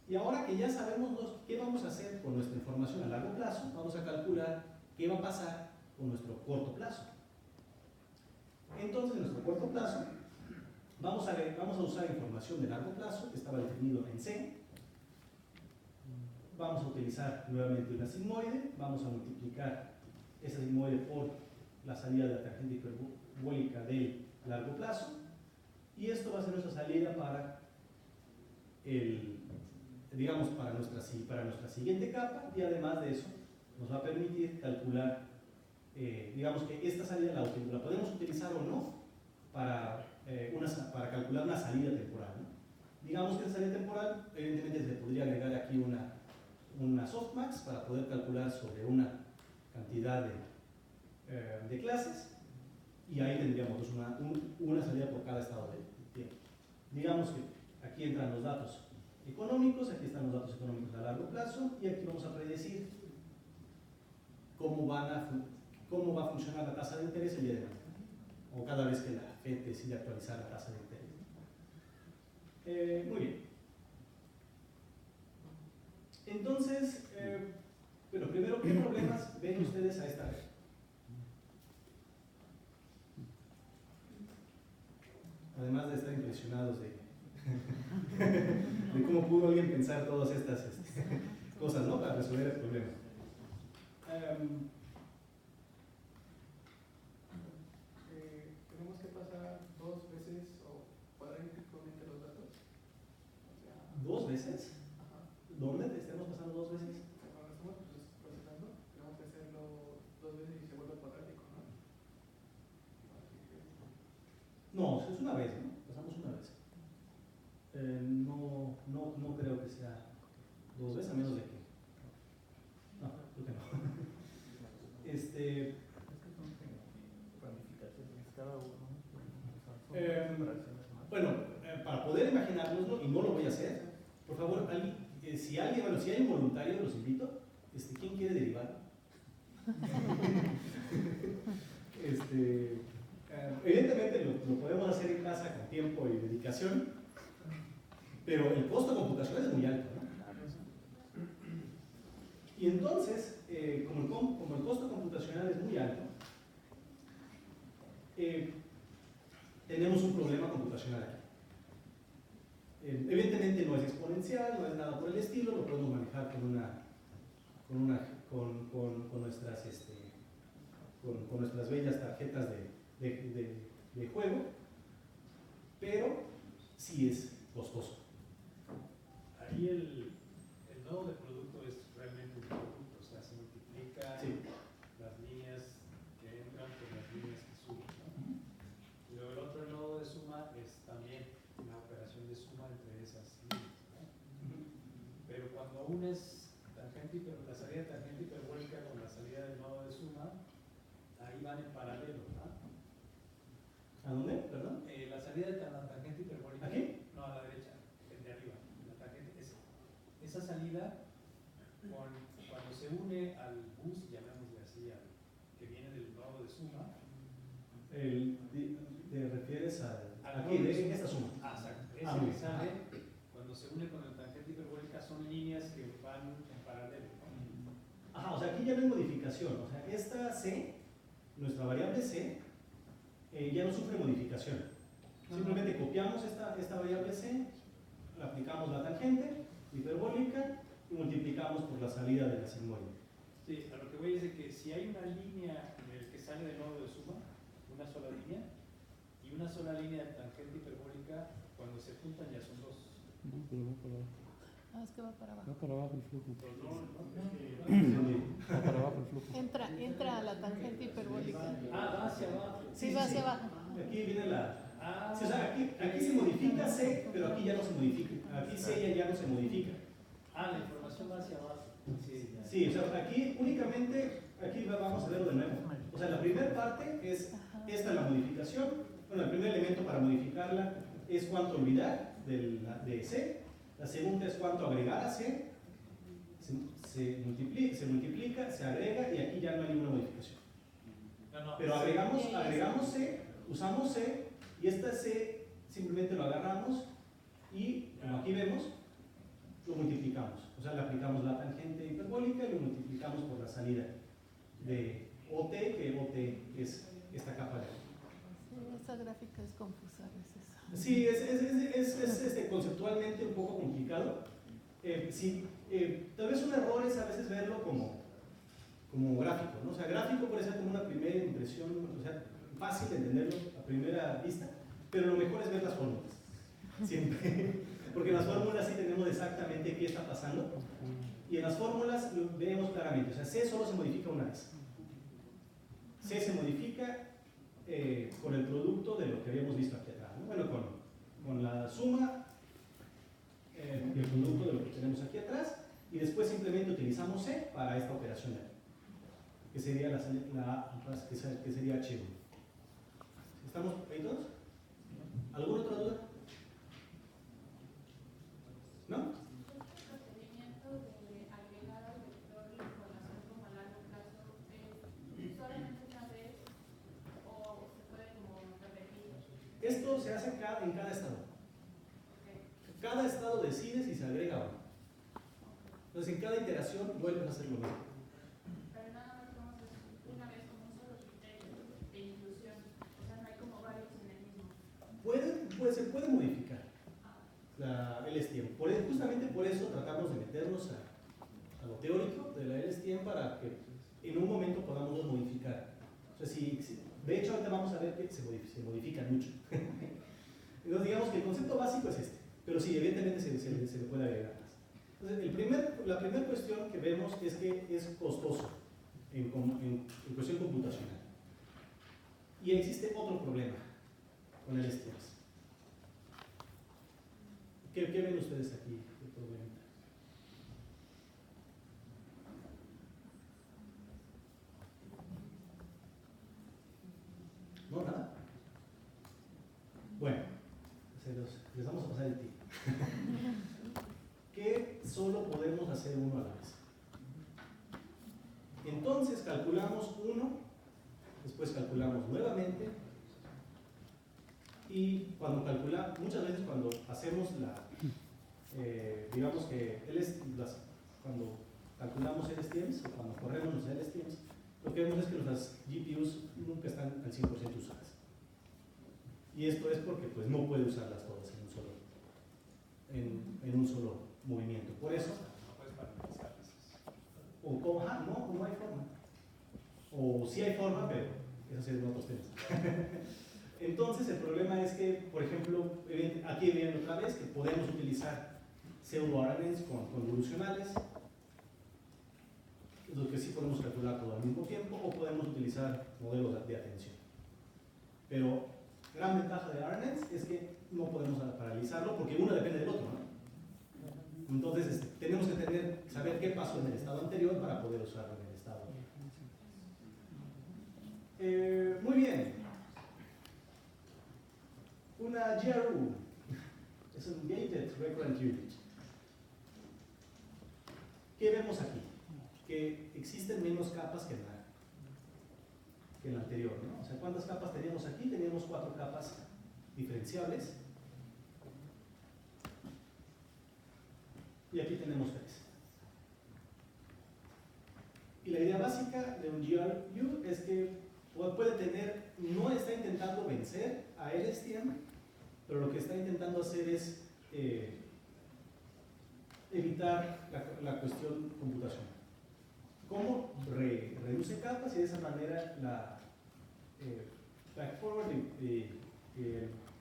Y ahora que ya sabemos qué vamos a hacer con nuestra información a largo plazo, vamos a calcular qué va a pasar con nuestro corto plazo. Entonces, en nuestro corto plazo, vamos a usar información de largo plazo que estaba definido en C. Vamos a utilizar nuevamente una sigmoide, vamos a multiplicar esa sigmoide por la salida de la tangente hiperbólica del largo plazo, y esto va a ser nuestra salida para nuestra siguiente capa, y además de eso nos va a permitir calcular, digamos que esta salida la podemos utilizar o no para calcular una salida temporal, ¿no? Digamos que esa salida temporal, evidentemente se podría agregar aquí una softmax para poder calcular sobre una cantidad de clases, y ahí tendríamos una salida por cada estado de tiempo. Digamos que aquí entran los datos económicos, aquí están los datos económicos a largo plazo, y aquí vamos a predecir cómo va a funcionar la tasa de interés el día de mañana, o cada vez que la FED decide actualizar la tasa de interés. Muy bien. Entonces, bueno, primero, ¿qué problemas ven ustedes a esta red? Además de estar impresionados de cómo pudo alguien pensar todas estas cosas, ¿no?, para resolver el problema. Tenemos que pasar 2 veces o cuadráticamente los datos. O sea, ¿2 veces? ajá. ¿Dónde te estamos pasando 2 veces? Cuando estamos procesando, tenemos que hacerlo 2 veces y se vuelve cuadrático, ¿no? No, es una vez, ¿no? Pasamos una vez. No creo que sea 2 veces, a menos de que... No, creo que no. Bueno, para poder imaginárnoslo, y no lo voy a hacer, por favor, si hay un voluntario, los invito. ¿Quién quiere derivar? Evidentemente lo podemos hacer en casa con tiempo y dedicación, pero el costo computacional es muy alto, ¿no? Y entonces, como el costo computacional es muy alto, tenemos un problema computacional aquí. Evidentemente no es exponencial, no es nada por el estilo, lo podemos manejar con nuestras bellas tarjetas de juego, pero sí es costoso. Ahí el nodo de producto es realmente un producto, o sea, se multiplica Sí. las líneas que entran por las líneas que suben, ¿no? Y luego el otro nodo de suma es también una operación de suma entre esas líneas, ¿no? Pero cuando unes la salida de tangente hiperbólica con la salida del nodo de suma, ahí van en paralelo, ¿no? ¿A dónde? ¿Perdón? La salida de la tangente hiperbólica. ¿Aquí? No, a la derecha, el de arriba. La tangente, esa salida cuando se une al bus, llamémosle así, que viene del nodo de suma. ¿Te refieres Al aquí, nodo de en esta suma? Exacto. Ah, Ese muy que bien. sale, cuando se une con el tangente hiperbólica, son líneas que van en paralelo, ¿no? Ajá, o sea, aquí ya no hay modificación. O sea, esta C, nuestra variable C, ya no sufre modificación. Simplemente copiamos esta variable C, le aplicamos la tangente hiperbólica y multiplicamos por la salida de la sigmoide. Sí, a lo que voy es de que si hay una línea en el que sale del nodo de suma, una sola línea, y una sola línea de tangente hiperbólica, cuando se juntan ya son dos. No, pero va para abajo. No, es que va para abajo. Va para abajo el flujo. Pues no, Va para abajo el flujo. Entra a la tangente hiperbólica. va hacia abajo. Sí, va hacia abajo. Aquí viene la... Ah, Sí, o sea, aquí se modifica C, pero aquí ya no se modifica. Aquí C ya no se modifica. la información va hacia abajo. Sí, ya. Sí, o sea, aquí únicamente, aquí vamos a verlo de nuevo. O sea, la primera parte es esta la modificación. Bueno, el primer elemento para modificarla es cuánto olvidar de C. La segunda es cuánto agregar a C. Se multiplica, se agrega y aquí ya no hay ninguna modificación. Pero agregamos C, usamos C y esta C simplemente lo agarramos y, como aquí vemos, lo multiplicamos. O sea, le aplicamos la tangente hiperbólica y lo multiplicamos por la salida de OT, que OT es esta capa de aquí. Sí, esta gráfica es confusa a veces. Sí, es conceptualmente un poco complicado. Tal vez un error es a veces verlo como gráfico, ¿no? O sea, gráfico puede ser como una primera impresión, o sea, fácil de entenderlo a primera vista, pero lo mejor es ver las fórmulas, siempre. Porque en las fórmulas sí tenemos exactamente qué está pasando, y en las fórmulas lo vemos claramente. O sea, C solo se modifica una vez. C se modifica con el producto de lo que habíamos visto aquí atrás, ¿no? Bueno, con la suma del producto de lo que tenemos aquí atrás, y después simplemente utilizamos C para esta operación de aquí, que sería que sería H1. ¿Estamos ahí todos? ¿Alguna otra duda? ¿No? ¿El procedimiento de agregar al vector la información como a largo plazo es solamente una vez o se puede como repetir? Esto se hace en cada estado. Cada estado decide si se agrega o no. Entonces, en cada iteración vuelves a hacer lo mismo. Pero nada más vamos a hacer una vez como un solo criterio de inclusión. O sea, no hay como varios en el mismo. Se puede modificar la LSTM. Justamente por eso tratamos de meternos a lo teórico de la LSTM para que en un momento podamos modificar. O sea, de hecho, ahorita vamos a ver que se modifican mucho. Entonces, digamos que el concepto básico es este, pero sí, evidentemente se le puede agregar más. Entonces, la primera cuestión que vemos es que es costoso en cuestión computacional. Y existe otro problema con el STM. ¿Qué ven ustedes aquí de problema? ¿No? ¿Nada? Bueno, les vamos a pasar el tip. Que solo podemos hacer uno a la vez. Entonces calculamos uno, después calculamos nuevamente, y cuando calculamos, muchas veces cuando hacemos digamos que cuando calculamos LSTMs o cuando corremos los LSTMs, lo que vemos es que nuestras GPUs nunca están al 100% usadas. Y esto es porque pues, no puede usarlas todas en un solo movimiento. Por eso, No puedes parametrizarlas. no hay forma. O sí hay forma, pero eso sí es de otros temas. Entonces, el problema es que, por ejemplo, aquí ven otra vez que podemos utilizar pseudo-RNNs con convolucionales, lo que sí podemos calcular todo al mismo tiempo, o podemos utilizar modelos de atención. Pero gran ventaja de RNNs es que no podemos paralizarlo porque uno depende del otro, ¿no? Entonces, tenemos que saber qué pasó en el estado anterior para poder usarlo en el estado. Muy bien. Una GRU es un Gated Recurrent Unit. ¿qué vemos aquí? Que existen menos capas que en la anterior, ¿no? O sea, ¿cuántas capas teníamos aquí? Teníamos 4 capas diferenciables. Y aquí tenemos 3. Y la idea básica de un GRU es que puede tener, no está intentando vencer a LSTM, pero lo que está intentando hacer es evitar la cuestión computacional. ¿Cómo? Reduce capas y de esa manera la backforward y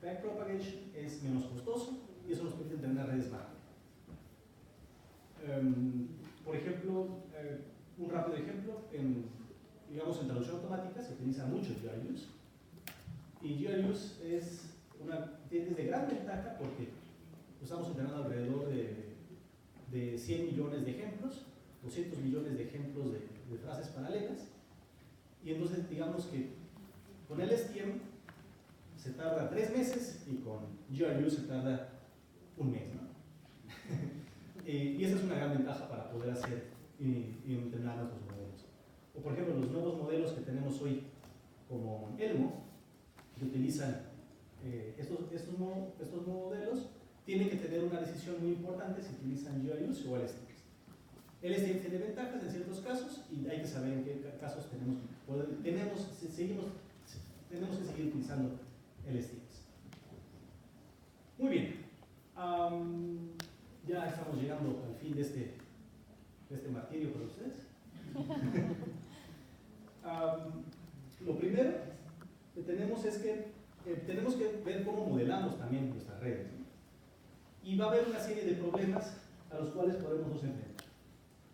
backpropagation es menos costoso y eso nos permite tener redes más rápidas. Por ejemplo, un rápido ejemplo, digamos en traducción automática se utiliza mucho GRUs y GRUs es de gran ventaja porque estamos entrenando alrededor de 100 millones de ejemplos, 200 millones de ejemplos de frases paralelas y entonces digamos que con LSTM se tarda 3 meses y con GRU se tarda 1 mes, ¿no? Y esa es una gran ventaja para poder hacer y entrenar nuestros modelos. O por ejemplo, los nuevos modelos que tenemos hoy, como Elmo, que utilizan estos modelos, tienen que tener una decisión muy importante si utilizan GRUs o LSTMs. LSTM tiene ventajas en ciertos casos y hay que saber en qué casos tenemos que seguir utilizando LSTMs. Muy bien. Ya estamos llegando al fin de este martirio para ustedes. Lo primero que tenemos es que tenemos que ver cómo modelamos también nuestras redes, ¿no? Y va a haber una serie de problemas a los cuales podemos nos enfrentar.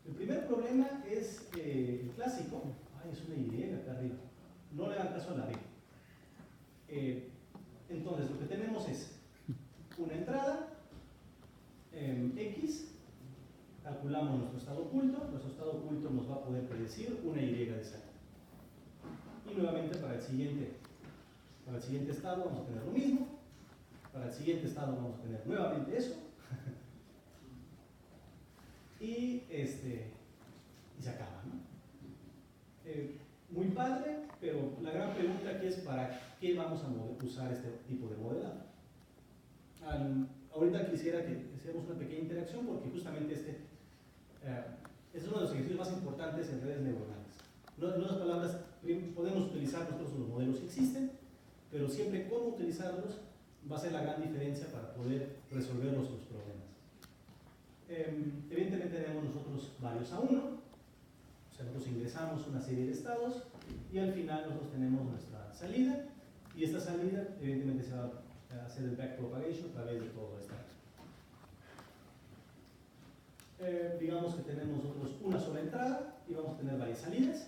El primer problema es el clásico. Ay, es una Y acá arriba. No le hagan caso a la B. Entonces, lo que tenemos es una entrada X, calculamos nuestro estado oculto nos va a poder predecir una Y de salida. Y nuevamente para el siguiente estado vamos a tener lo mismo, para el siguiente estado vamos a tener nuevamente eso, y se acaba, ¿no? Muy padre, pero la gran pregunta aquí es ¿para qué vamos a usar este tipo de modelado? Ahorita quisiera que hiciéramos una pequeña interacción porque justamente es uno de los ejercicios más importantes en redes neuronales. En otras palabras, podemos utilizar nosotros los modelos que existen, pero siempre cómo utilizarlos va a ser la gran diferencia para poder resolver los problemas. Evidentemente tenemos nosotros varios a uno, o sea, nosotros ingresamos una serie de estados y al final nosotros tenemos nuestra salida y esta salida evidentemente se va a hacer el backpropagation a través de todo esto. Digamos que tenemos nosotros una sola entrada y vamos a tener varias salidas.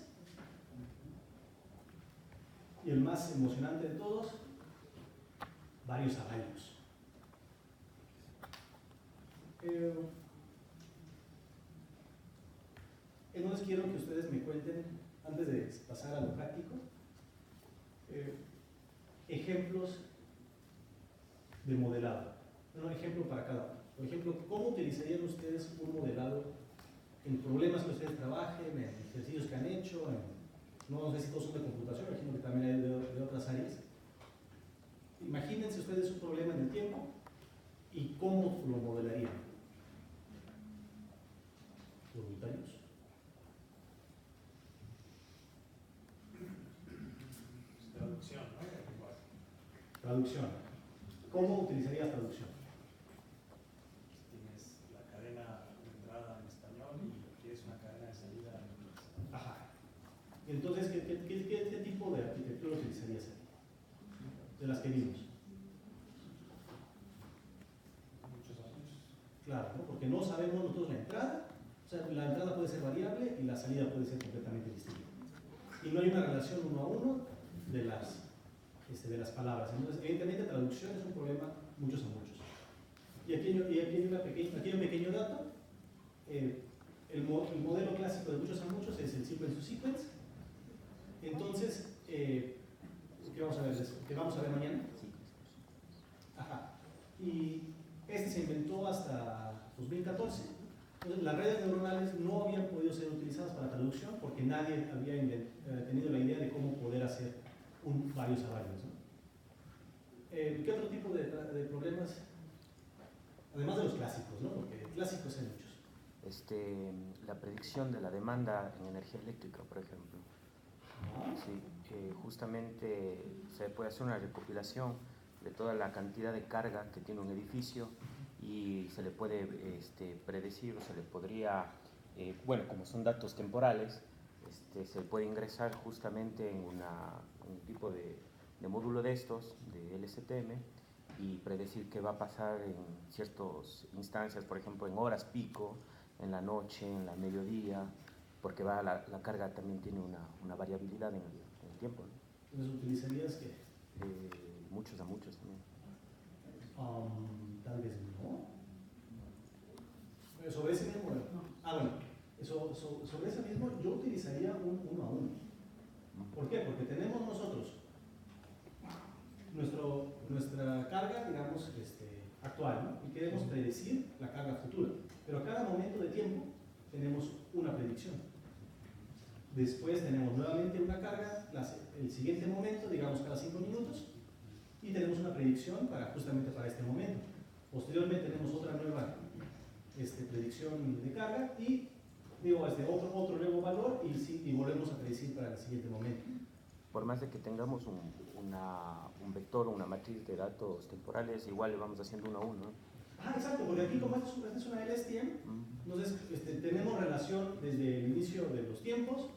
Y el más emocionante de todos, varios arrayos. Entonces quiero que ustedes me cuenten, antes de pasar a lo práctico, ejemplos de modelado. Un ejemplo para cada uno. Por ejemplo, ¿cómo utilizarían ustedes un modelado en problemas que ustedes trabajen, en ejercicios que han hecho? No sé si todos son de computación, imagino que también hay de otras áreas. Imagínense ustedes un problema en el tiempo y cómo lo modelarían. ¿Voluntarios? Traducción, ¿no? Traducción. ¿Cómo utilizarías traducción? Tienes la cadena de entrada en español y quieres una cadena de salida en inglés. Ajá. Entonces, ¿qué tipo de arquitectura utilizarías aquí? De las que vimos. Muchos años. Claro, ¿no? Porque no sabemos nosotros la entrada, o sea, la entrada puede ser variable y la salida puede ser completamente distinta. Y no hay una relación uno a uno de las palabras. Entonces, evidentemente, traducción es un problema muchos a muchos. Y aquí hay un pequeño dato. El modelo clásico de muchos a muchos es el sequence to sequence. Entonces, ¿qué vamos a ver? ¿Qué vamos a ver mañana? Ajá. Y este se inventó hasta 2014 Entonces, las redes neuronales no habían podido ser utilizadas para traducción porque nadie había tenido la idea de cómo poder hacer varios a varios, ¿no? ¿Qué otro tipo de problemas? Además de los clásicos, ¿no? Porque clásicos hay muchos. La predicción de la demanda en energía eléctrica, por ejemplo. Sí, justamente se puede hacer una recopilación de toda la cantidad de carga que tiene un edificio y se le puede predecir, o se le podría, bueno, como son datos temporales, se puede ingresar justamente en un tipo de módulo de estos, de LSTM, y predecir qué va a pasar en ciertas instancias, por ejemplo, en horas pico, en la noche, en la mediodía, porque la carga también tiene una variabilidad en el tiempo, ¿no? Entonces, ¿utilizarías qué? Muchos a muchos también. Tal vez no. Sobre ese mismo, bueno, sobre ese mismo yo utilizaría un 1 a 1. ¿Por qué? Porque tenemos nosotros nuestra carga, digamos, actual, ¿no? Y queremos predecir la carga futura. Pero a cada momento de tiempo tenemos una predicción. Después tenemos nuevamente una carga, el siguiente momento, digamos cada 5 minutos, y tenemos una predicción justamente para este momento. Posteriormente tenemos otra nueva predicción de carga y otro nuevo valor y volvemos a predecir para el siguiente momento. Por más de que tengamos un vector o una matriz de datos temporales, igual le vamos haciendo uno a uno, ¿no? Exacto, porque aquí como esta es una LSTM, entonces tenemos relación desde el inicio de los tiempos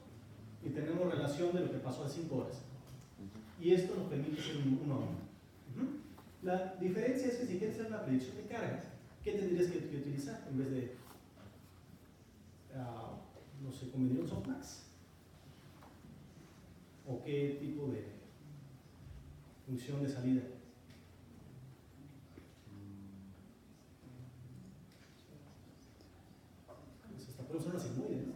y tenemos relación de lo que pasó hace 5 horas. Y esto nos permite ser un 1 a 1. La diferencia es que si quieres hacer una predicción de cargas, ¿qué tendrías que utilizar en vez de, no sé, convenir un softmax? ¿O qué tipo de función de salida? Pues hasta puede usar una sigmoide, ¿no?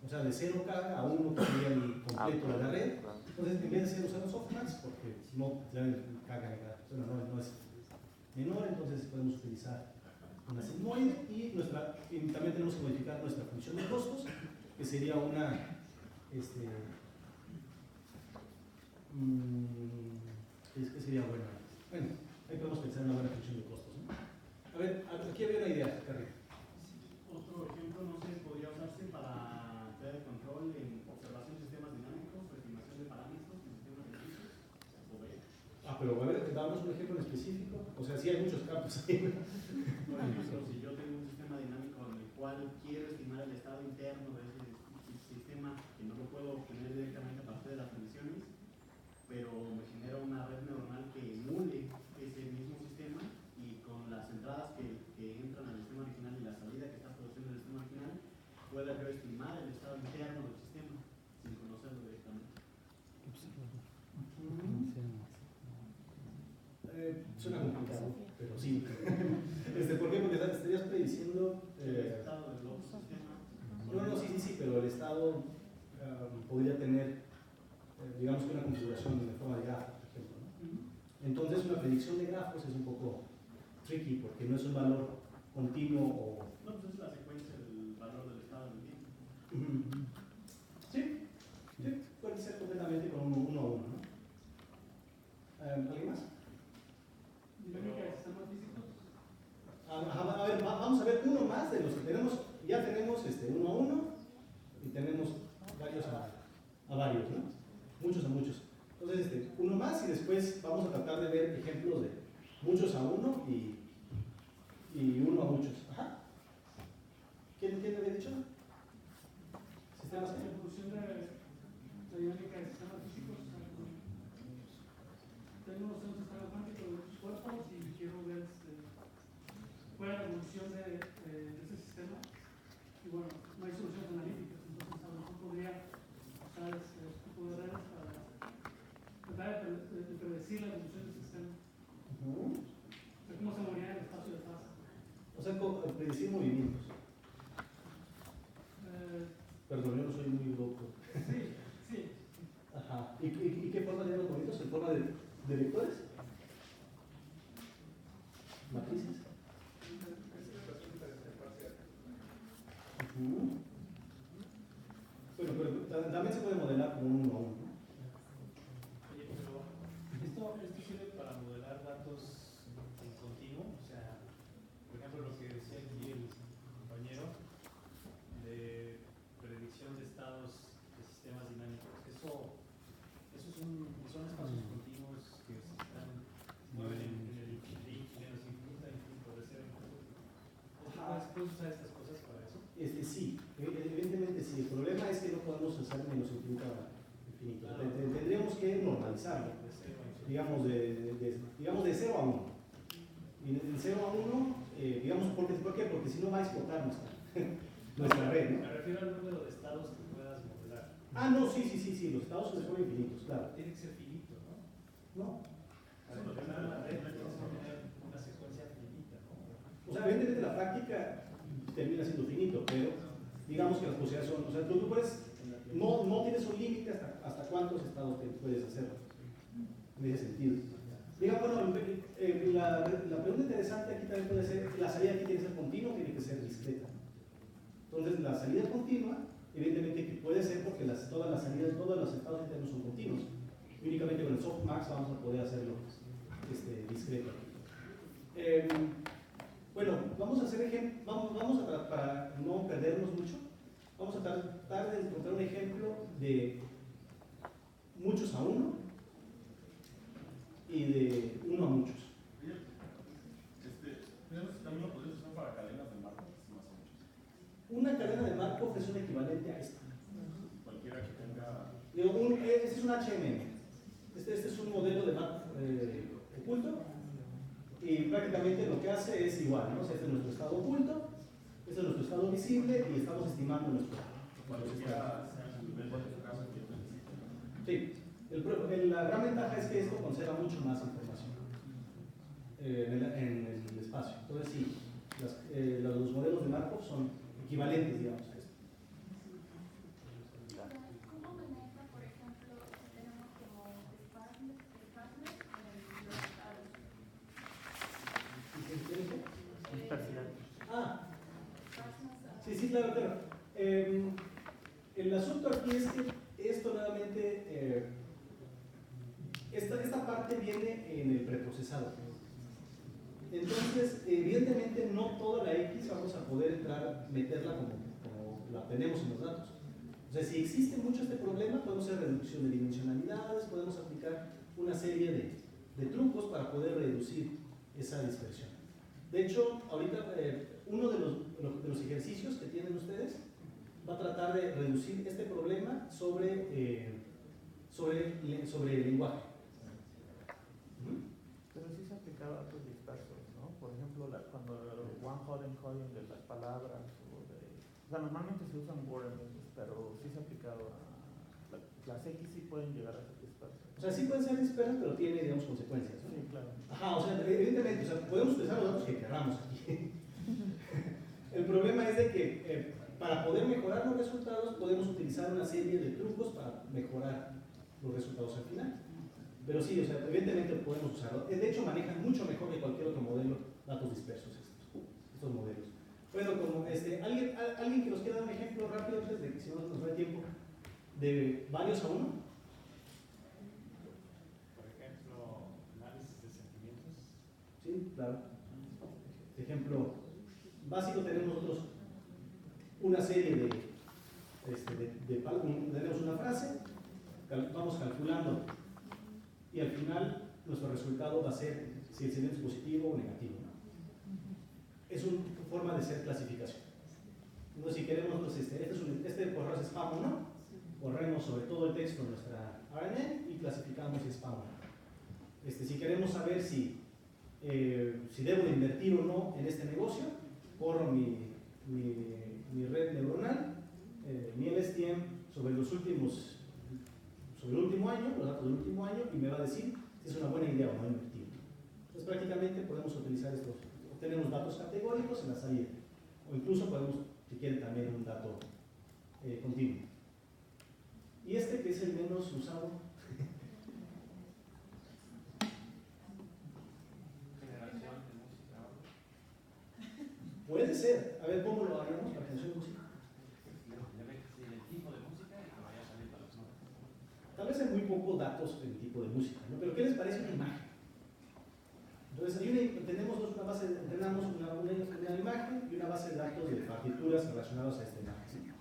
O sea, de 0 carga a 1 que sería el completo de la red. Entonces, en vez de usar un softmax, porque no tiene carga no es menor, entonces podemos utilizar una sigmoide y también tenemos que modificar nuestra función de costos, que sería una ¿qué sería buena? Bueno, ahí podemos pensar en una buena función de costos, ¿no? A ver, aquí había una idea, Carrie. Otro ejemplo, no sé, podría usarse para tener de control en observación de sistemas dinámicos o estimación de parámetros en sistemas dinámicos. Pero a ver, damos un ejemplo en específico. O sea, sí hay muchos campos ahí. Por ejemplo, si yo tengo un sistema dinámico en el cual quiero estimar el estado interno de ese sistema, que no lo puedo obtener directamente a partir de las mediciones, pero me genera una red neuronal que emule ese mismo sistema y con las entradas que entran al sistema original y la salida que está produciendo el sistema original, pueda yo estimar el estado interno del sistema sin conocerlo directamente. Suena complicado, pero sí. ¿Por qué? Porque estarías prediciendo el estado del otro sistema. No, sí, pero el estado podría tener, digamos que una configuración de forma de grafo, por ejemplo, ¿no? Entonces, una predicción de grafos es un poco tricky porque no es un valor continuo o. No, pues es la secuencia del valor del estado del tiempo. Sí, puede ser completamente con uno a uno, ¿no? ¿Alguien más? Dinámica de sistemas físicos. A ver, vamos a ver uno más de los que tenemos. Ya tenemos 1 a 1 y tenemos varios a varios, ¿no? Muchos a muchos. Entonces, uno más y después vamos a tratar de ver ejemplos de muchos a uno y uno a muchos. Ajá. ¿Quién me había dicho? ¿Sistemas? En función de la dinámica de sistemas físicos, tengo un sistema cuántico de muchos cuerpos y quiero ver cuál es la evolución de ese sistema. Y bueno, no hay soluciones analíticas, entonces a lo mejor podría usar este tipo de redes para tratar de predecir la evolución del sistema. O sea, cómo se movería el espacio de fase. O sea, predecir movimientos. Perdón, yo no soy muy loco. Sí. Ajá. ¿Y qué forma tienen los movimientos? ¿En forma de vectores? ¿Matrices? Bueno, pero también se puede modelar como uno a uno, ¿no? Oye, pero esto sirve para modelar datos en continuo, o sea, por ejemplo, lo que decía aquí el compañero de predicción de estados de sistemas dinámicos. Son espacios continuos que se mueven en el infinito, de cero infinito. ¿Puedes usar estas cosas para eso? Sí, evidentemente sí. El problema es que no podemos usar menos infinito a infinito. Claro. Tendríamos que normalizarlo, digamos de 0 a 1. Y de 0 a 1, digamos, ¿por qué? Porque si no va a explotar nuestra red, ¿no? Me refiero al número de estados que puedas modelar. Ah, no, sí, los estados son infinitos, claro. Tiene que ser finito, ¿no? No. Para modelar la red tienes que tener una secuencia finita, ¿no? O sea, evidentemente la práctica termina siendo finito, pero digamos que las posibilidades son, o sea, tú puedes, no tienes un límite hasta cuántos estados te puedes hacer, en ese sentido. Digamos, bueno, la pregunta interesante aquí también puede ser, la salida aquí tiene que ser continua o tiene que ser discreta. Entonces, la salida continua, evidentemente que puede ser porque todas las salidas, todos los estados internos son continuos. Y únicamente con el softmax vamos a poder hacerlo discreto. Bueno, vamos a hacer ejemplo, para no perdernos mucho, vamos a tratar de encontrar un ejemplo de muchos a uno y de uno a muchos. ¿También lo podemos usar para cadenas de Markov? Una cadena de Markov es un equivalente a esta. Cualquiera que tenga... Este es un HMM. Este es un modelo de Markov oculto. Y prácticamente lo que hace es igual, ¿no? O sea, este es nuestro estado oculto, este es nuestro estado visible y estamos estimando nuestro estado. Sí, la gran ventaja es que esto conserva mucho más información en el espacio. Entonces sí, los modelos de Markov son equivalentes, digamos, a esto. ¿Cómo maneja, por ejemplo, si tenemos como espacios en los estados? Sí, claro. El asunto aquí es que esto nuevamente, esta parte viene en el preprocesado. Entonces, evidentemente no toda la X vamos a poder meterla como la tenemos en los datos. O sea, si existe mucho este problema, podemos hacer reducción de dimensionalidades, podemos aplicar una serie de trucos para poder reducir esa dispersión. De hecho, ahorita uno de los ejercicios que tienen ustedes va a tratar de reducir este problema sobre el lenguaje. Pero sí se aplicaba a datos dispersos, ¿no? Por ejemplo, cuando one-hot encoding de las palabras, o sea, normalmente se usan word embeddings, pero sí se ha aplicado a las X sí pueden llegar a ser dispersas. O sea, sí pueden ser dispersas, pero tiene, digamos, consecuencias, ¿no? Sí, claro. Ajá, o sea, evidentemente, o sea, podemos utilizar los datos que queramos aquí. El problema es de que para poder mejorar los resultados podemos utilizar una serie de trucos para mejorar los resultados al final. Pero sí, o sea, evidentemente podemos usarlo. De hecho, manejan mucho mejor que cualquier otro modelo datos dispersos estos modelos. Bueno, como alguien que nos quiera dar un ejemplo rápido antes de que si no nos da tiempo de varios a uno. Por ejemplo, análisis de sentimientos. Sí, claro. Ejemplo básico, tenemos nosotros una serie tenemos una frase, vamos calculando y al final nuestro resultado va a ser si el sentimiento es positivo o negativo, ¿no? Es una forma de hacer clasificación. Entonces, si queremos, pues, este correo es spam o no, corremos sobre todo el texto en nuestra RNN y clasificamos si es spam o no. Si queremos saber si debo de invertir o no en este negocio, corro mi red neuronal, mi LSTM sobre el último año, los datos del último año, y me va a decir si es una buena idea o no invertir. Entonces, prácticamente podemos utilizar obtenemos datos categóricos en la salida, o incluso podemos, si quieren, también un dato continuo. Y que es el menos usado. Generación de música. Puede ser. A ver, ¿cómo lo haríamos para generación de música? muy poco datos del tipo de música, ¿no? Pero ¿qué les parece una imagen? Entonces, tenemos una base, tenemos una imagen y una base de datos de partituras relacionadas a esta imagen.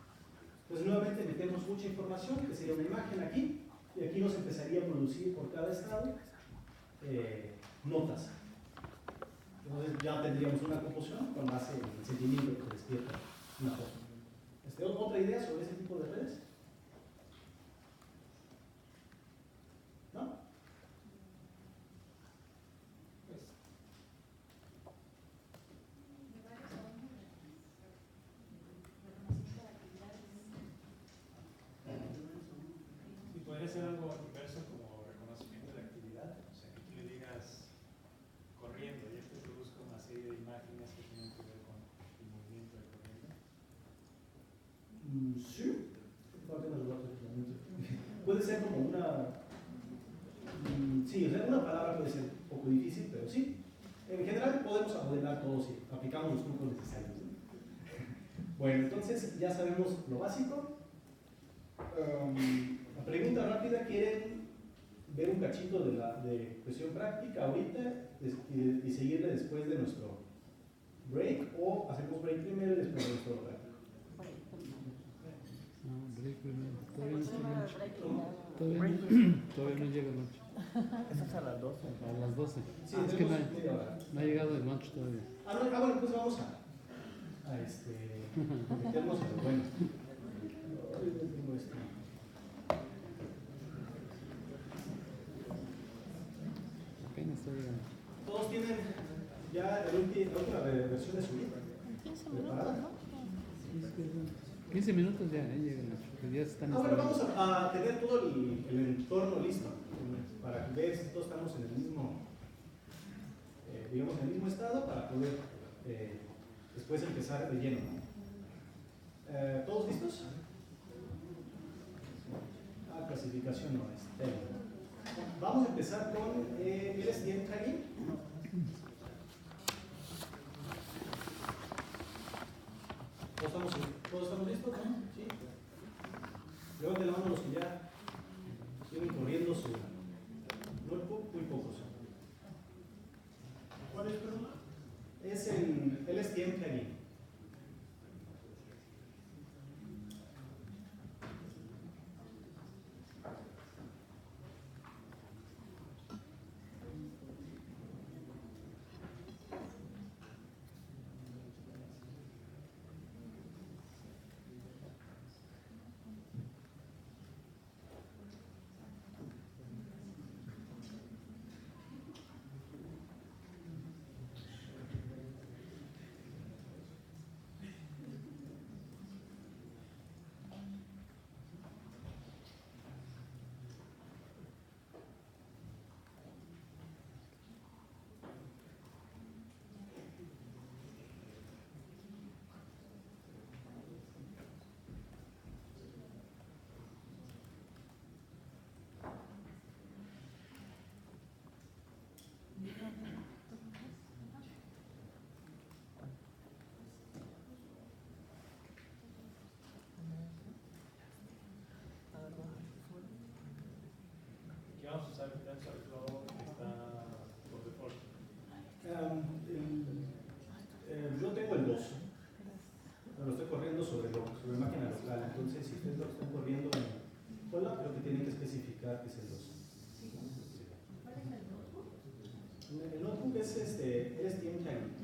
Entonces, nuevamente metemos mucha información, que sería una imagen aquí, y aquí nos empezaría a producir por cada estado notas. Entonces, ya tendríamos una composición con base en el sentimiento que se despierta una cosa. ¿Otra idea sobre ese tipo de redes? ¿No? Sí, podría ser algo inverso como reconocimiento de actividad, o sea, que tú le digas corriendo y te produzca una serie de imágenes que tienen que ver con el movimiento de corriendo. Sí, puede ser como una. Sí, o sea, una palabra puede ser un poco difícil, pero sí. En general podemos modelar todo si aplicamos los trucos necesarios, ¿no? Bueno, entonces ya sabemos lo básico. La pregunta rápida: ¿quieren ver un cachito de cuestión práctica ahorita y seguirle después de nuestro break, o hacemos break primero y después de nuestro práctico? No, break primero. Todavía no está lunch. ¿Break? Todavía no llega el lunch. Eso es a las 12. A las 12. Sí, Es que media hora. no ha llegado el lunch todavía. Bueno, pues vamos a meternos a lo bueno. Tengo esto. Apenas está llegando. Todos tienen ya la última versión de su libro. 15 minutos, ¿no? 15 minutos ya, llega el lunch. Ya están Bueno, vamos a tener todo el entorno listo para ver si todos estamos en el mismo, digamos, en el mismo estado, para poder después empezar de lleno, ¿no? ¿Todos listos? Clasificación no es. Vamos a empezar con el STM tagging. ¿Todos estamos listos? ¿No? ¿Sí? Levanten la mano los que ya tienen corriendo su notebook, muy pocos. ¿Cuál es, perdón? Es el STM tagging. Vamos a usar el TensorFlow que está por default. Yo tengo el 2. Lo estoy corriendo sobre máquina local. Entonces, si ustedes lo están corriendo en cola, creo que tienen que especificar que es el 2. ¿Cuál es el notebook? El notebook es el STM tagging.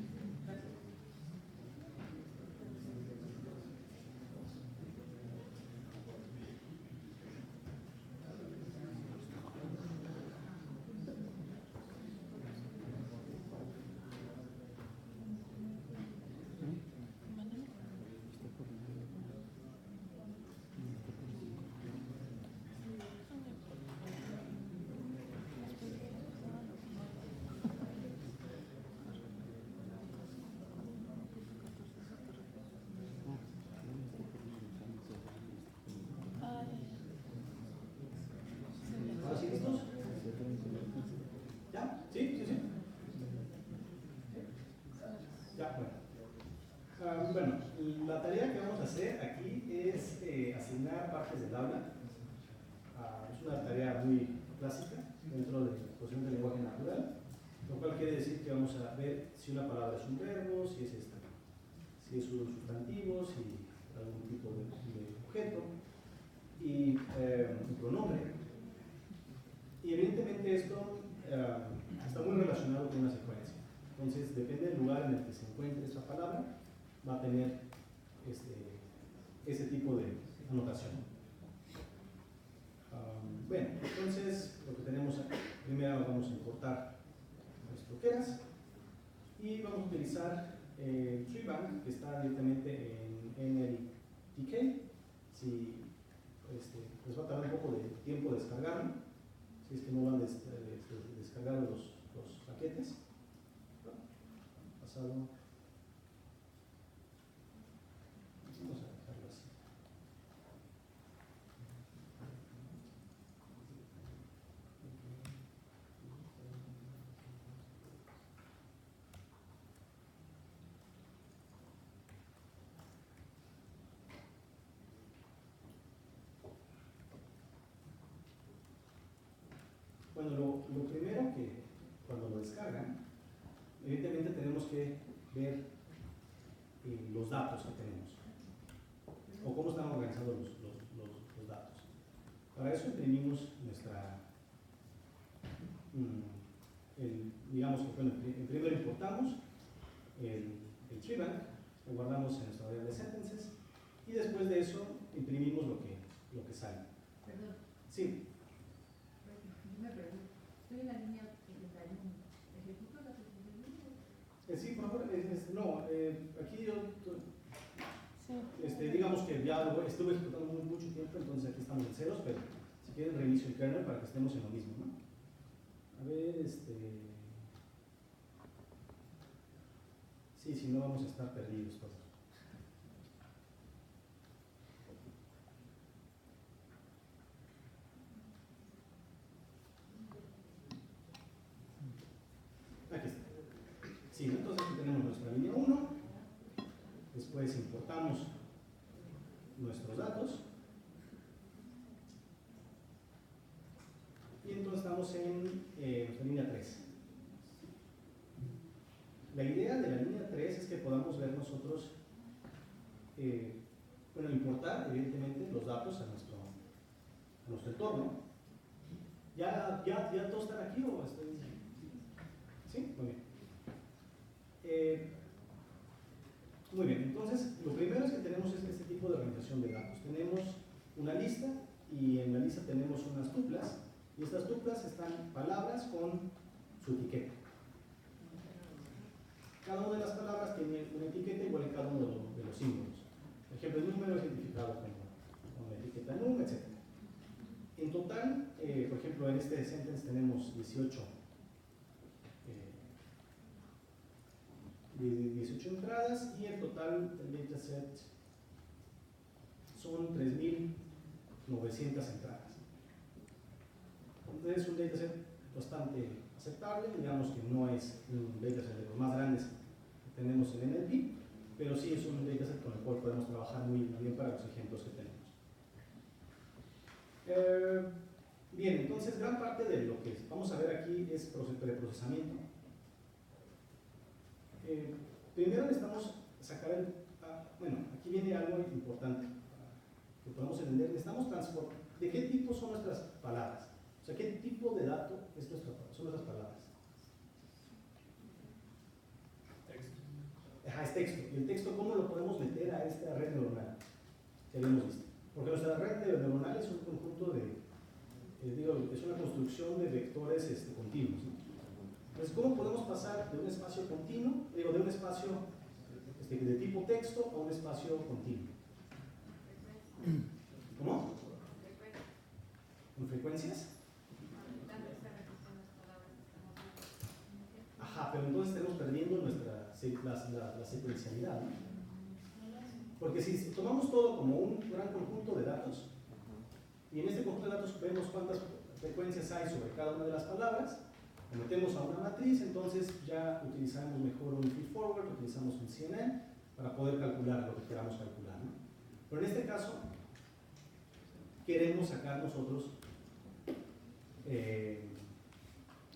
¿Ahora sí listos? ¿Ya? ¿Sí? ¿Sí? Ya, bueno. Bueno, la tarea que vamos a hacer aquí es asignar partes del aula es una tarea muy clásica dentro de la exposición del lenguaje natural, lo cual quiere decir que vamos a ver si una palabra es un verbo, si es un sustantivo, si algún tipo de objeto y un pronombre. Y evidentemente esto está muy relacionado con una secuencia. Entonces, depende del lugar en el que se encuentre esa palabra, va a tener ese tipo de anotación. Bueno, entonces lo que tenemos aquí, primero vamos a importar nuestro keras y vamos a utilizar TreeBank, que está directamente en NLTK. Si les va a tardar un poco de tiempo descargarlo, si es que no lo han descargado los paquetes. Pasado. Vamos a dejarlo así. Bueno, lo primero que cuando lo descargan, evidentemente tenemos que ver los datos que tenemos o cómo están organizados los datos. Para eso imprimimos digamos que bueno, primero importamos el TreeBank, lo guardamos en nuestra variable sentences y después de eso imprimimos lo que sale. Perdón. Sí. Yo me pregunto, estoy en la línea 71, ¿ejecuto la 71? Sí, por favor, no, aquí yo, Sí. digamos que ya lo estuve ejecutando mucho tiempo, entonces aquí estamos en ceros, pero si quieren reinicio el kernel para que estemos en lo mismo, ¿no? A ver, sí, si no vamos a estar perdidos todos. Aquí está. Sí, entonces aquí tenemos nuestra línea 1, después importamos nuestros datos y entonces estamos en nuestra línea 3. La idea de la línea 3 es que podamos ver nosotros, importar evidentemente los datos a nuestro entorno. ¿Ya todos están aquí o estoy? ¿Sí? Muy bien. Muy bien, entonces lo primero es que tenemos este tipo de organización de datos. Tenemos una lista y en la lista tenemos unas tuplas y estas tuplas están palabras con su etiqueta. Cada una de las palabras tiene una etiqueta igual en cada uno de los símbolos. Por ejemplo, el número es identificado con la etiqueta num, etc. En total, por ejemplo, en este sentence tenemos 18 entradas y el total del dataset son 3.900 entradas. Entonces es un dataset bastante aceptable, digamos que no es un dataset de los más grandes que tenemos en NLP, pero sí es un dataset con el cual podemos trabajar muy bien para los ejemplos que tenemos. Bien, entonces gran parte de lo que vamos a ver aquí es preprocesamiento. Primero necesitamos sacar aquí viene algo importante que podemos entender. Necesitamos transportar de qué tipo son nuestras palabras, o sea, qué tipo de dato son nuestras palabras. Texto. Es texto. ¿Y el texto cómo lo podemos meter a esta red neuronal que habíamos visto? Porque nuestra red neuronal es un conjunto es una construcción de vectores continuos, ¿no? Entonces, ¿cómo podemos pasar de un espacio continuo, de un espacio de tipo texto a un espacio continuo? ¿Cómo? ¿Con frecuencias? Ajá, pero entonces estamos perdiendo la secuencialidad, ¿no? Porque si tomamos todo como un gran conjunto de datos, y en este conjunto de datos vemos cuántas frecuencias hay sobre cada una de las palabras, lo metemos a una matriz, entonces ya utilizamos mejor un feedforward, utilizamos un CNN para poder calcular lo que queramos calcular, ¿no? Pero en este caso, queremos sacar nosotros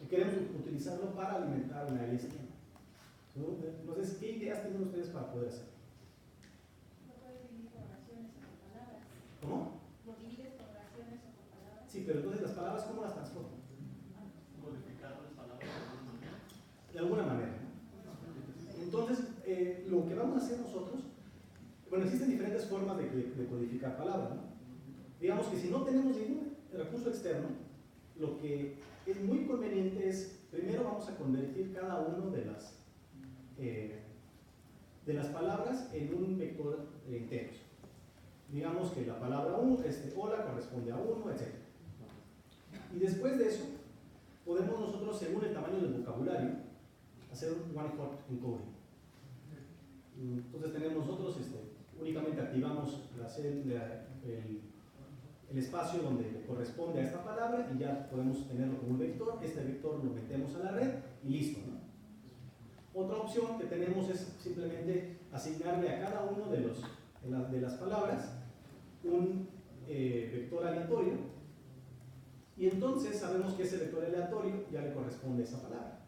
queremos utilizarlo para alimentar una lista. Entonces, ¿qué ideas tienen ustedes para poder hacerlo? No puedes dividir por oraciones o por palabras. ¿Cómo? Lo divides por oraciones o por palabras. Sí, pero entonces las palabras, ¿cómo las transforman? Modificar las palabras de alguna manera. De alguna manera. Entonces, lo que vamos a hacer nosotros, bueno, existen diferentes formas de codificar palabras, ¿no? Digamos que si no tenemos ningún recurso externo, lo que es muy conveniente es, primero vamos a convertir cada uno de las palabras en un vector de enteros. Digamos que la palabra hola corresponde a 1, etc. Y después de eso, podemos nosotros, según el tamaño del vocabulario, hacer un one-hot encoding. Entonces tenemos nosotros, únicamente activamos el espacio donde le corresponde a esta palabra y ya podemos tenerlo como un vector. Este vector lo metemos a la red y listo, ¿no? Otra opción que tenemos es simplemente asignarle a cada uno de las palabras un vector aleatorio, y entonces sabemos que ese vector aleatorio ya le corresponde a esa palabra.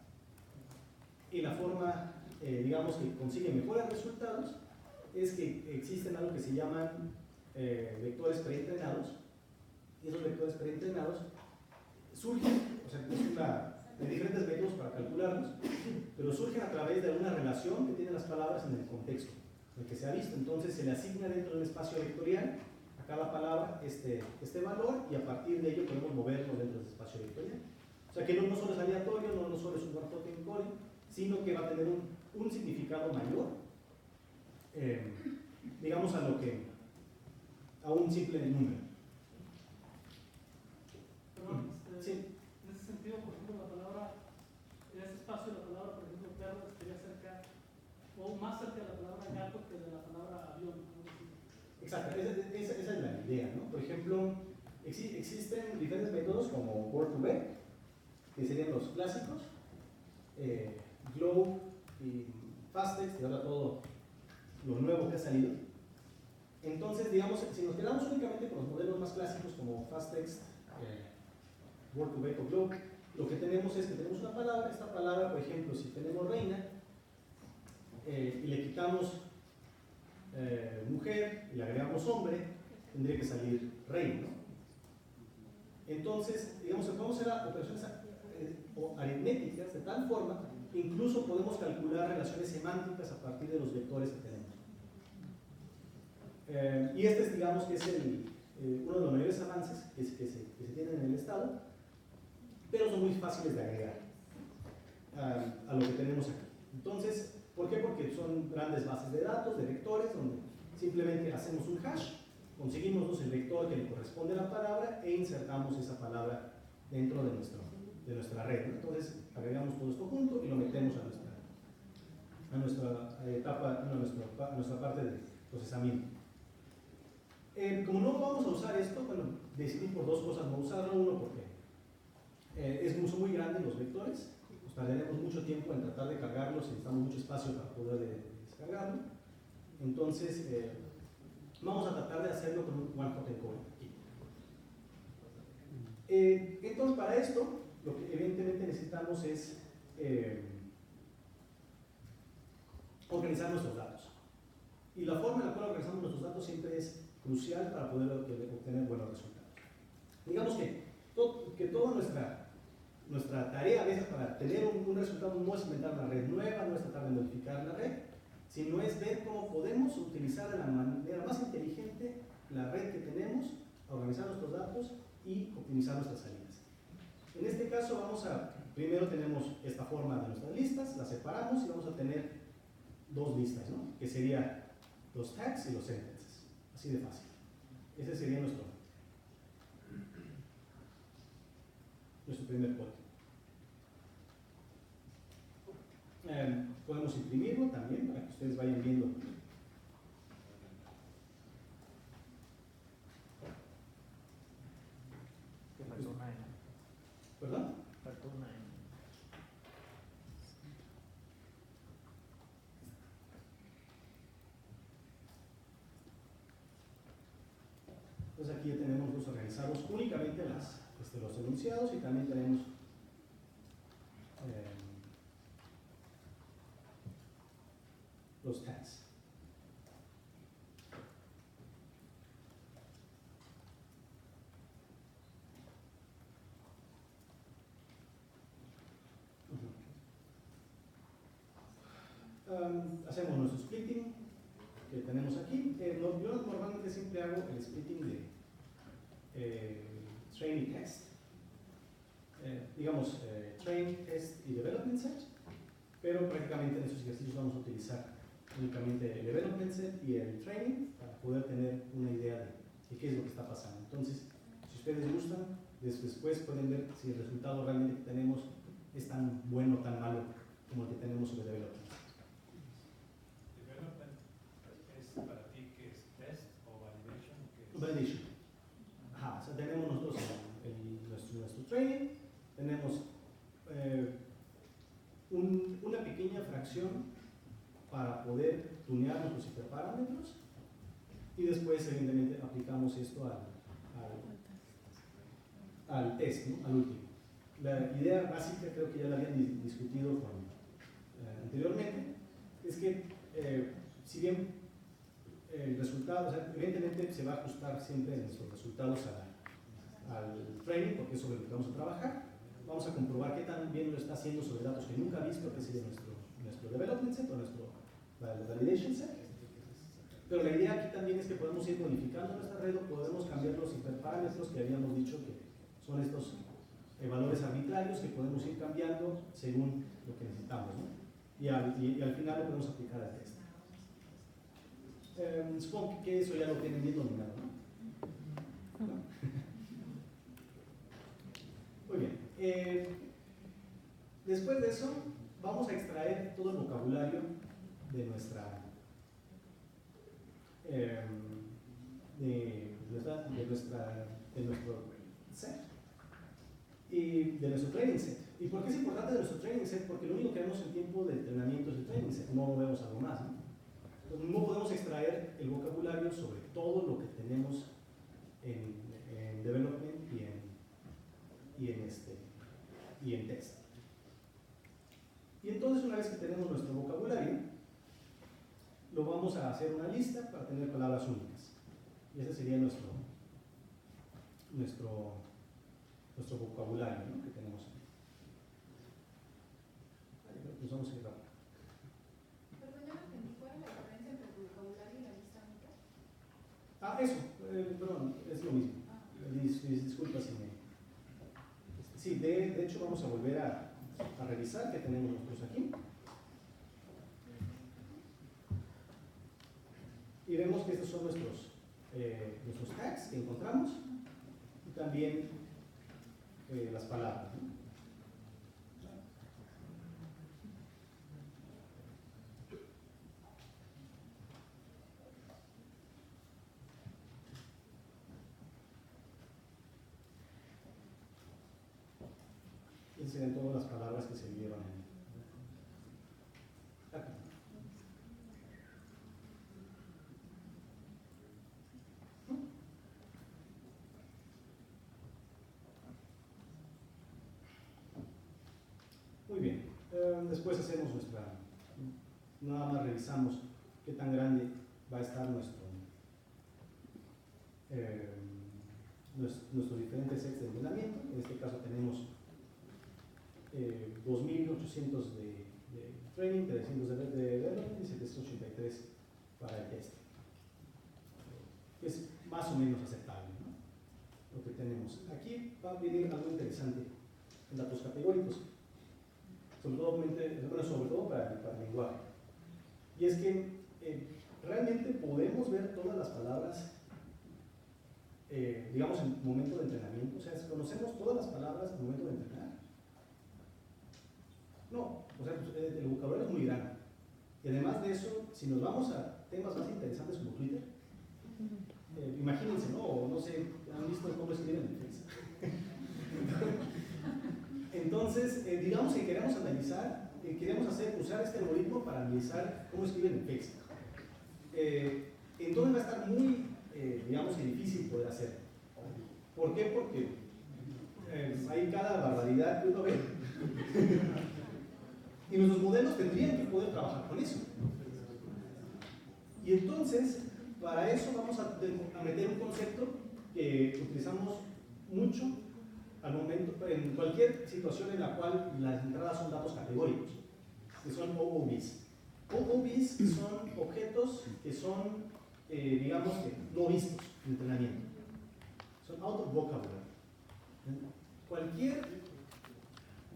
Y la forma, digamos, que consigue mejores resultados es que existen algo que se llaman vectores preentrenados, y esos vectores preentrenados surgen, o sea, hay diferentes métodos para calcularlos, pero surgen a través de una relación que tienen las palabras en el contexto en el que se ha visto. Entonces se le asigna dentro de un espacio vectorial a cada palabra este valor, y a partir de ello podemos moverlo dentro de ese espacio vectorial. O sea que no solo es aleatorio, no solo es un one-hot encoding, sino que va a tener un significado mayor, digamos, a un simple número. Perdón, Sí. en ese sentido, por ejemplo, la palabra, en ese espacio la palabra, por ejemplo, perro, estaría cerca, o más cerca de la palabra gato que de la palabra avión, algo así. Exacto, esa es la idea, ¿no? Por ejemplo, existen diferentes métodos como Word2Vec, que serían los clásicos, Glow y Fasttext, y ahora todo lo nuevo que ha salido. Entonces, digamos, si nos quedamos únicamente con los modelos más clásicos como Fasttext, Word2Vec o Glow, lo que tenemos es que tenemos una palabra. Esta palabra, por ejemplo, si tenemos reina y le quitamos mujer y le agregamos hombre, tendría que salir rey, ¿no? Entonces, digamos que podemos hacer operaciones aritméticas de tal forma que incluso podemos calcular relaciones semánticas a partir de los vectores que tenemos. Y este es, digamos, que es uno de los mayores avances que se tienen en el estado, pero son muy fáciles de agregar a lo que tenemos aquí. Entonces, ¿por qué? Porque son grandes bases de datos, de vectores, donde simplemente hacemos un hash, conseguimos el vector que le corresponde a la palabra e insertamos esa palabra dentro de nuestra red, ¿no? Entonces, agregamos todo esto junto y lo metemos a nuestra etapa, a nuestra parte de procesamiento. Como no vamos a usar esto, bueno, decidí por dos cosas no usarlo. Uno, porque son muy grandes los vectores, nos tardaremos mucho tiempo en tratar de cargarlos, necesitamos mucho espacio para poder descargarlo. Entonces, vamos a tratar de hacerlo con un one-hot encoding aquí. Entonces, para esto, lo que evidentemente necesitamos es organizar nuestros datos. Y la forma en la cual organizamos nuestros datos siempre es crucial para poder obtener buenos resultados. Digamos que toda nuestra tarea a veces para tener un resultado no es inventar una red nueva, no es tratar de modificar la red, sino es ver cómo podemos utilizar de la manera más inteligente la red que tenemos, organizar nuestros datos y optimizar nuestras salidas. En este caso primero tenemos esta forma de nuestras listas, las separamos y vamos a tener dos listas, ¿no? Que serían los tags y los sentences, así de fácil. Ese sería nuestro primer código. Podemos imprimirlo también para que ustedes vayan viendo. ¿Perdón? Entonces aquí ya tenemos los organizados únicamente las los enunciados y también tenemos los tags. Hacemos nuestro splitting que tenemos aquí. Yo normalmente siempre hago el splitting de train y test. Digamos, train, test y development set, pero prácticamente en estos ejercicios vamos a utilizar únicamente el development set y el training para poder tener una idea de qué es lo que está pasando. Entonces, si ustedes gustan, después pueden ver si el resultado realmente que tenemos es tan bueno o tan malo como el que tenemos sobre development. ¿Para ti qué es test o validation? Validation. Ajá, o sea, tenemos nosotros nuestro training, tenemos una pequeña fracción para poder tunear nuestros hiperparámetros y después evidentemente aplicamos esto al test, ¿no? Al último. La idea básica, creo que ya la habían discutido anteriormente, es que si bien el resultado, o sea, evidentemente se va a ajustar siempre nuestros resultados al training, porque es sobre lo que vamos a trabajar. Vamos a comprobar qué tan bien lo está haciendo sobre datos que nunca ha visto, que sería nuestro development set o nuestro validation set. Pero la idea aquí también es que podemos ir modificando nuestra red o podemos cambiar los hiperparámetros que habíamos dicho que son estos valores arbitrarios que podemos ir cambiando según lo que necesitamos, ¿no? Y al final lo podemos aplicar al test. Supongo que eso ya lo tienen bien dominado, ¿no? ¿No? Muy bien. Después de eso, vamos a extraer todo el vocabulario de nuestro set y de nuestro training set. ¿Y por qué es importante de nuestro training set? Porque lo único que vemos en tiempo de entrenamiento es el training set, no vemos algo más, ¿no? Entonces, no podemos extraer el vocabulario sobre todo lo que tenemos en development y en test. Y entonces, una vez que tenemos nuestro vocabulario, lo vamos a hacer una lista para tener palabras únicas. Y ese sería nuestro vocabulario, ¿no? Que tenemos aquí. Pues vamos a ir rápido. Perdón, ya no entendí. ¿Cuál es la diferencia entre el vocabulario y la lista única? Eso, perdón, es lo mismo. Disculpa si me... Sí, de hecho vamos a volver a revisar qué tenemos nosotros aquí. Y vemos que estos son nuestros tags que encontramos y también las palabras, ¿no? Y serían todas las palabras que se vieron aquí. Muy bien, después hacemos nada más revisamos qué tan grande va a estar nuestros diferentes sets de entrenamiento. En este caso tenemos 2.800 de training, 300 de development y 783 para el test. Es más o menos aceptable, ¿no? Lo que tenemos. Aquí va a venir algo interesante en datos categóricos. Sobre todo para el lenguaje. Y es que realmente podemos ver todas las palabras, digamos, en momento de entrenamiento. O sea, ¿conocemos todas las palabras en momento de entrenar? No, o sea, el vocabulario es muy grande. Y además de eso, si nos vamos a temas más interesantes como Twitter, imagínense, ¿no? O no sé, ¿han visto cómo escriben en Facebook? Entonces, digamos que queremos analizar, usar este algoritmo para analizar cómo escriben en Facebook. Entonces va a estar muy, digamos que difícil poder hacerlo. ¿Por qué? Porque hay cada barbaridad que uno ve. Y nuestros modelos tendrían que poder trabajar con eso. Y entonces, para eso vamos a meter un concepto que utilizamos mucho al momento, en cualquier situación en la cual las entradas son datos categóricos, que son OOBs. OOBs son objetos que son, digamos, que no vistos en entrenamiento. Son out of vocabulary.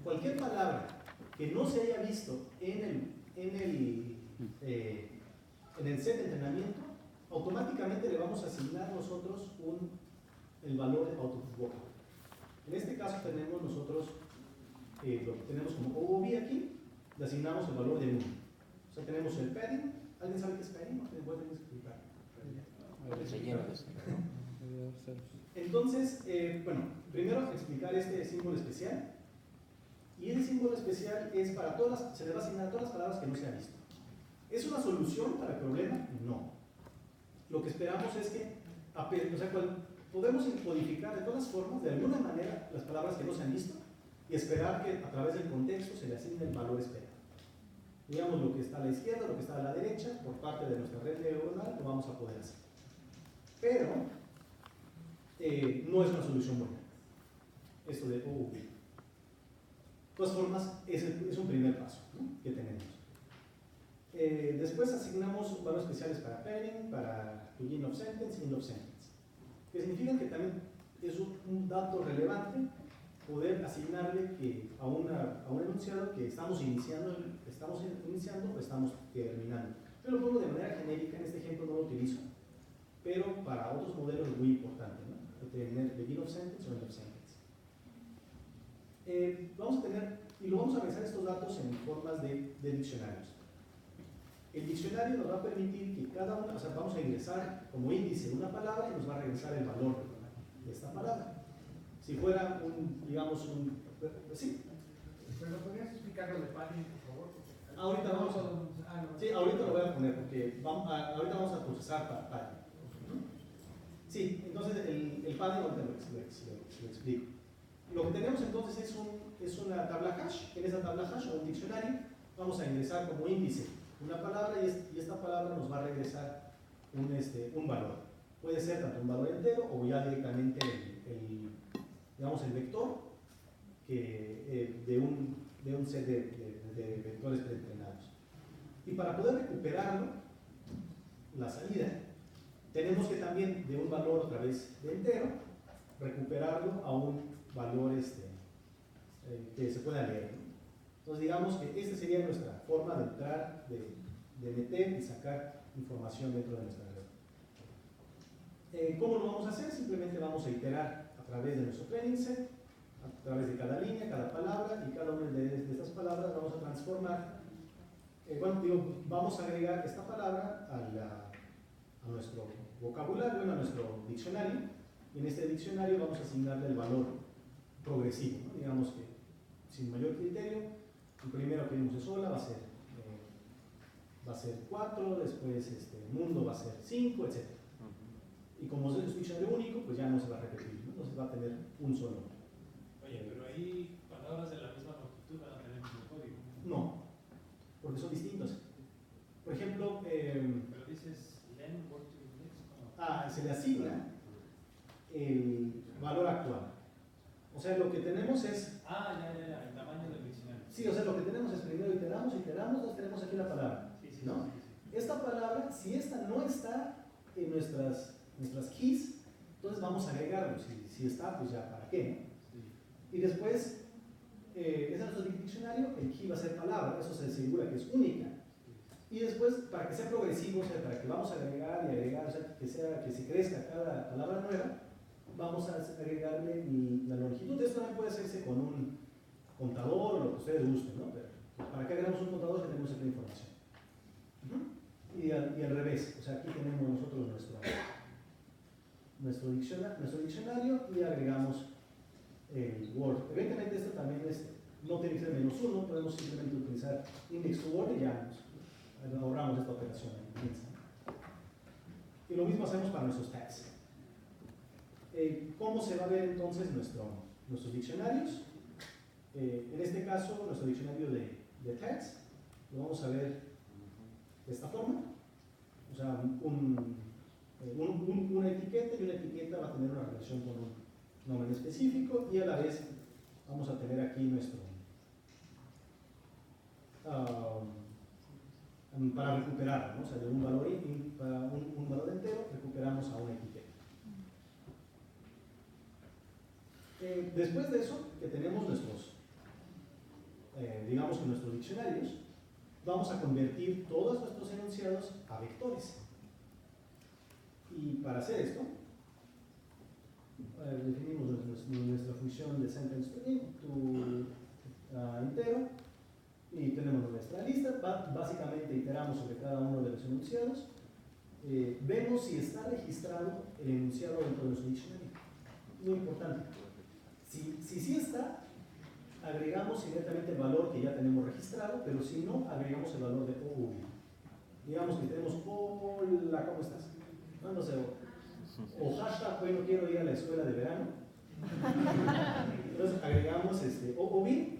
Cualquier palabra que no se haya visto en el set de entrenamiento, automáticamente le vamos a asignar nosotros el valor de out of vocabulary. En este caso tenemos nosotros lo que tenemos como OOB aquí, le asignamos el valor de 1. O sea, tenemos el padding. ¿Alguien sabe qué es padding? Voy a tener que explicar. Entonces, bueno, primero explicar este símbolo especial. Y ese símbolo especial es para se le va a asignar a todas las palabras que no se han visto. ¿Es una solución para el problema? No. Lo que esperamos es que, podemos codificar de todas formas, de alguna manera, las palabras que no se han visto y esperar que a través del contexto se le asigne el valor esperado. Digamos, lo que está a la izquierda, lo que está a la derecha, por parte de nuestra red neuronal, lo vamos a poder hacer. Pero no es una solución buena, esto de OOB. De todas formas, es un primer paso, ¿no?, que tenemos. Después asignamos valores especiales para pairing, para begin of sentence y end of sentence, que significan que también es un dato relevante poder asignarle a un enunciado que estamos iniciando o estamos terminando. Yo lo pongo de manera genérica, en este ejemplo no lo utilizo, pero para otros modelos es muy importante, ¿no?, tener begin of sentence o end of sentence. Vamos a tener, y lo vamos a realizar estos datos en formas de diccionarios. El diccionario nos va a permitir que cada una, vamos a ingresar como índice una palabra y nos va a regresar el valor de esta palabra. Si fuera sí. ¿Pero podrías explicar lo de padding, por favor? Ahorita ahorita lo voy a poner porque ahorita vamos a procesar padding. Sí, entonces el padding ahorita lo explico. Lo que tenemos entonces es una tabla hash. En esa tabla hash o un diccionario vamos a ingresar como índice una palabra y esta palabra nos va a regresar un valor. Puede ser tanto un valor entero o ya directamente el vector de un set de vectores preentrenados. Y para poder recuperarlo, la salida, tenemos que también de un valor otra vez de entero, recuperarlo a un valor que se pueda leer, ¿no? Entonces digamos que esta sería nuestra forma de entrar, de meter y sacar información dentro de nuestra red. ¿Cómo lo vamos a hacer? Simplemente vamos a iterar a través de nuestro training set, a través de cada línea, cada palabra, y cada una de estas palabras vamos a transformar, vamos a agregar esta palabra a nuestro vocabulario, a nuestro diccionario, y en este diccionario vamos a asignarle el valor progresivo, ¿no? Digamos que sin mayor criterio, el primero que vimos es sola, va a ser 4, después mundo va a ser 5, etc. Y como es un diccionario único, pues ya no se va a repetir, ¿no? Entonces va a tener un solo. Oye, pero ahí palabras de la misma longitud van a tener el mismo código. No, porque son distintos. Por ejemplo, pero dices len word to index. Se le asigna el valor actual. O sea, lo que tenemos es... el tamaño del diccionario. Sí, o sea, lo que tenemos es primero iteramos, entonces tenemos aquí la palabra. Sí, ¿no? Sí. Esta palabra, si esta no está en nuestras keys, entonces vamos a agregarlo. Si está, pues ya, ¿para qué? Sí. Y después, ese es nuestro diccionario, el key va a ser palabra, eso se asegura que es única. Y después, para que sea progresivo, o sea, para que vamos a agregar y agregar, o sea, que se crezca cada palabra nueva, vamos a agregarle la longitud. Esto también puede hacerse con un contador o lo que ustedes gusten, ¿no? Pero para que hagamos un contador tenemos esta información. Y al revés, o sea, aquí tenemos nosotros nuestro diccionario y agregamos el Word. Evidentemente esto también no tiene que ser -1, podemos simplemente utilizar index to Word y ya ahorramos esta operación. Y lo mismo hacemos para nuestros tags. ¿Cómo se va a ver entonces nuestros diccionarios. En este caso, nuestro diccionario de tags lo vamos a ver de esta forma. O sea, una etiqueta, y una etiqueta va a tener una relación con un nombre específico, y a la vez vamos a tener aquí nuestro para recuperar, ¿no? O sea, de un valor, un valor entero recuperamos a una etiqueta. Después de eso, que tenemos nuestros, digamos que nuestros diccionarios, vamos a convertir todos nuestros enunciados a vectores. Y para hacer esto, definimos nuestra función de sentence to entero, y tenemos nuestra lista. Básicamente iteramos sobre cada uno de los enunciados, vemos si está registrado el enunciado dentro de nuestro diccionario. Muy importante. Si sí está, agregamos inmediatamente el valor que ya tenemos registrado, pero si no, agregamos el valor de OV. Digamos que tenemos hola, ¿cómo estás? Mándose o hashtag, bueno, quiero ir a la escuela de verano. Entonces agregamos OV,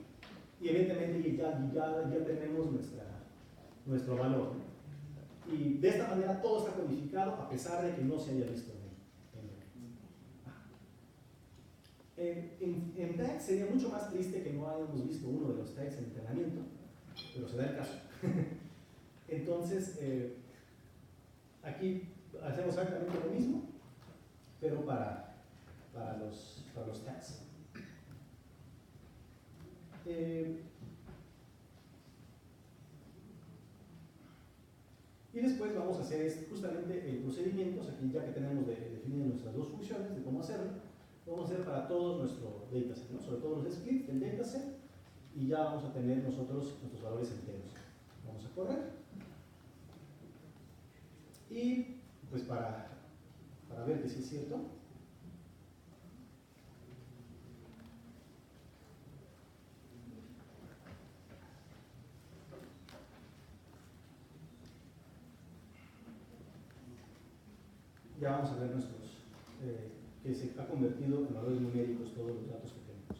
y evidentemente ya tenemos nuestro valor. Y de esta manera todo está codificado a pesar de que no se haya visto en tags. Sería mucho más triste que no hayamos visto uno de los tags en entrenamiento, pero se da el caso. Entonces, aquí hacemos exactamente lo mismo, pero para los tags. Y después vamos a hacer justamente el procedimiento, aquí ya que tenemos definidas nuestras dos funciones de cómo hacerlo, lo vamos a hacer para todo nuestro dataset, ¿no? Sobre todo los splits del dataset, y ya vamos a tener nosotros nuestros valores enteros. Vamos a correr. Y pues para ver que sí es cierto, ya vamos a ver nuestros, que se ha convertido en valores numéricos todos los datos que tenemos.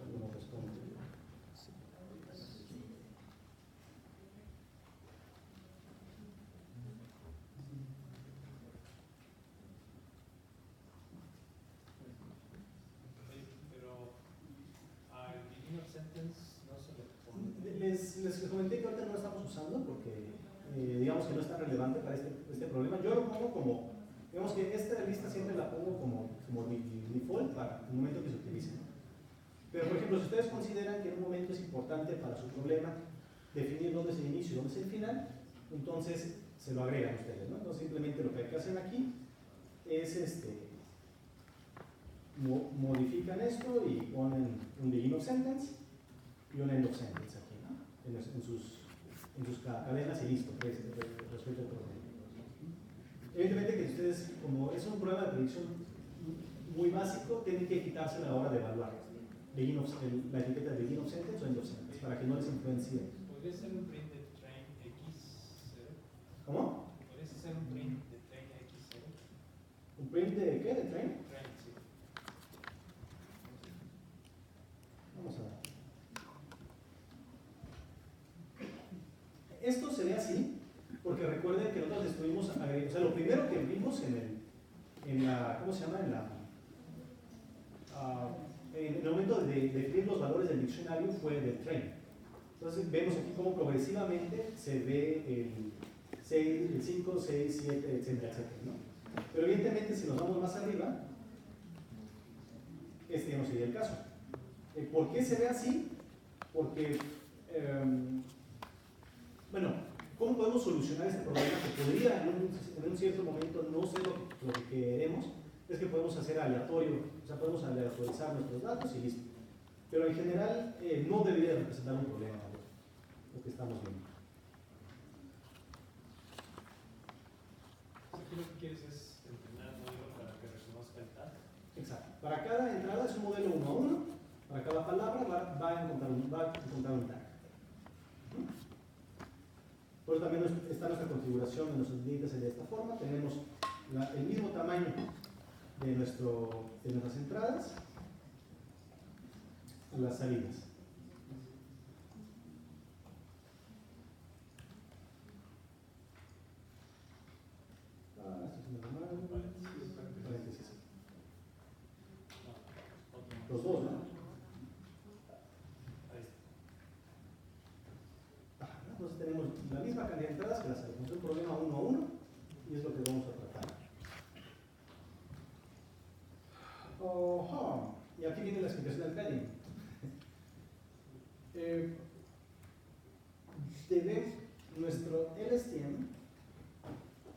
¿Alguna respuesta? Pero al beginning of sentence no se le pone. Les comenté que ahorita no lo estamos usando porque digamos que no es tan relevante para este problema. Yo lo pongo como, digamos que esta lista siempre la pongo como default para el momento que se utilice. Pero por ejemplo, si ustedes consideran que en un momento es importante para su problema definir dónde es el inicio y dónde es el final, entonces se lo agregan ustedes, ¿no? Entonces simplemente lo que hay que hacer aquí es modifican esto y ponen un begin of sentence y un end of sentence aquí, ¿no? En sus cadenas y listo, respecto al problema. Evidentemente que ustedes, como es un problema de predicción muy básico, tienen que quitarse a la hora de evaluar la etiqueta de begin of sentence o end of sentence para que no les influencie. ¿Podría ser un print de train X0? ¿Cómo? ¿Podría ser un print de train X0? ¿Un print de qué? ¿De train? Train, sí. Vamos a ver. Esto se ve así porque recuerden que nosotros estuvimos, o sea, lo primero que vimos en la, ¿cómo se llama? En el momento de definir los valores del diccionario fue del train. Entonces vemos aquí cómo progresivamente se ve el 5, 6, 7, etcétera, etcétera, ¿no? Pero evidentemente si nos vamos más arriba, este ya no sería el caso. ¿Por qué se ve así? Porque, bueno, ¿cómo podemos solucionar este problema que podría en un cierto momento no ser lo que queremos? Es que podemos hacer aleatorio, o sea, podemos aleatorizar nuestros datos y listo. Pero en general no debería representar un problema, ¿no? Lo que estamos viendo. Aquí lo que quieres es entrenar el modelo para que reconozca el tag. Exacto. Para cada entrada es un modelo 1 a 1, para cada palabra va a encontrar un tag. Por eso también está nuestra configuración de nuestros datasets de esta forma. Tenemos el mismo tamaño de nuestras entradas a las salidas. Esto es normal. Paréntesis. Los dos, ¿no? Entonces tenemos la misma cantidad de entradas que las salidas. Es un problema 1 a 1 y es lo que vamos a tratar. Y aquí viene la explicación del trading. Nuestro LSTM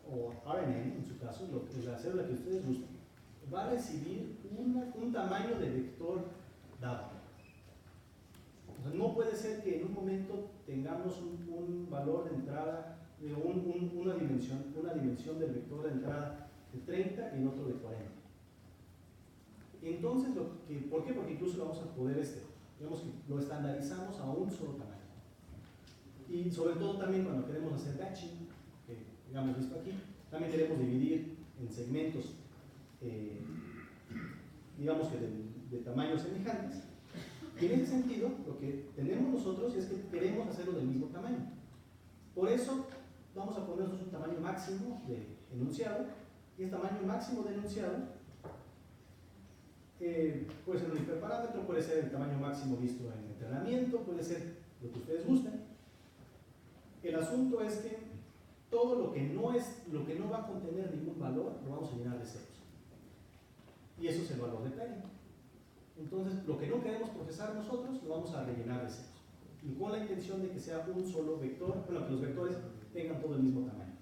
o RNN, en su caso, la célula que ustedes gusten, va a recibir un tamaño de vector dado. O sea, no puede ser que en un momento tengamos un valor de entrada, una dimensión del vector de entrada de 30 y en otro de 40. Entonces, ¿por qué? Porque incluso lo vamos a poder, digamos que lo estandarizamos a un solo tamaño. Y sobre todo también cuando queremos hacer batching, que digamos visto aquí, también queremos dividir en segmentos, digamos que de tamaños semejantes. Y en ese sentido, lo que tenemos nosotros es que queremos hacerlo del mismo tamaño. Por eso vamos a ponernos un tamaño máximo de enunciado, y el tamaño máximo de enunciado puede ser un hiperparámetro, puede ser el tamaño máximo visto en entrenamiento, puede ser lo que ustedes gusten. El asunto es que todo lo que no va a contener ningún valor, lo vamos a llenar de ceros. Y eso es el valor de trading. Entonces, lo que no queremos procesar nosotros, lo vamos a rellenar de ceros. Y con la intención de que sea un solo vector, bueno, que los vectores tengan todo el mismo tamaño.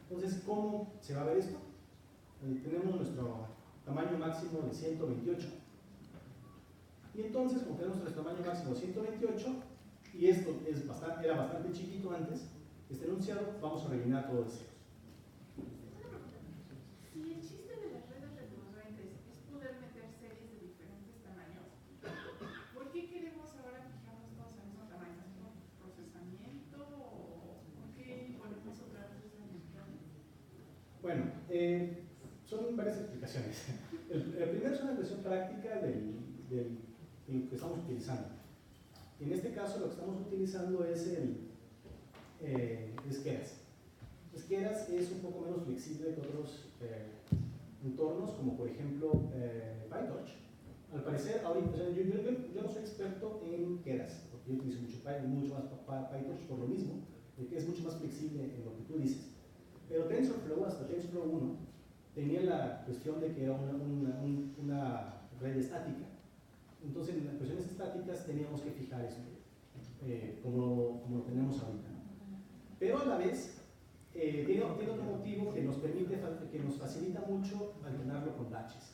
Entonces, ¿cómo se va a ver esto? Tenemos nuestro tamaño máximo de 128. Y entonces, como tenemos nuestro tamaño máximo de 128, y esto era bastante chiquito antes, este enunciado, vamos a rellenar todo de ceros. Si el chiste de las redes recurrentes es poder meter series de diferentes tamaños, ¿por qué queremos ahora fijarnos todos al mismo tamaño? ¿Es por procesamiento o por qué ponemos otra vez esa dimensión? Bueno, son varias explicaciones. El primero es una cuestión práctica de lo que estamos utilizando. En este caso lo que estamos utilizando es Keras. Keras es un poco menos flexible que otros entornos, como por ejemplo PyTorch. Al parecer, ahorita, yo no soy experto en Keras, porque yo utilizo mucho más PyTorch por lo mismo, que es mucho más flexible en lo que tú dices. Pero TensorFlow, hasta TensorFlow 1, tenía la cuestión de que era una red estática. Entonces, en las cuestiones estáticas teníamos que fijar eso, como lo tenemos ahorita. Pero a la vez, tiene otro motivo que nos facilita mucho alternarlo con batches.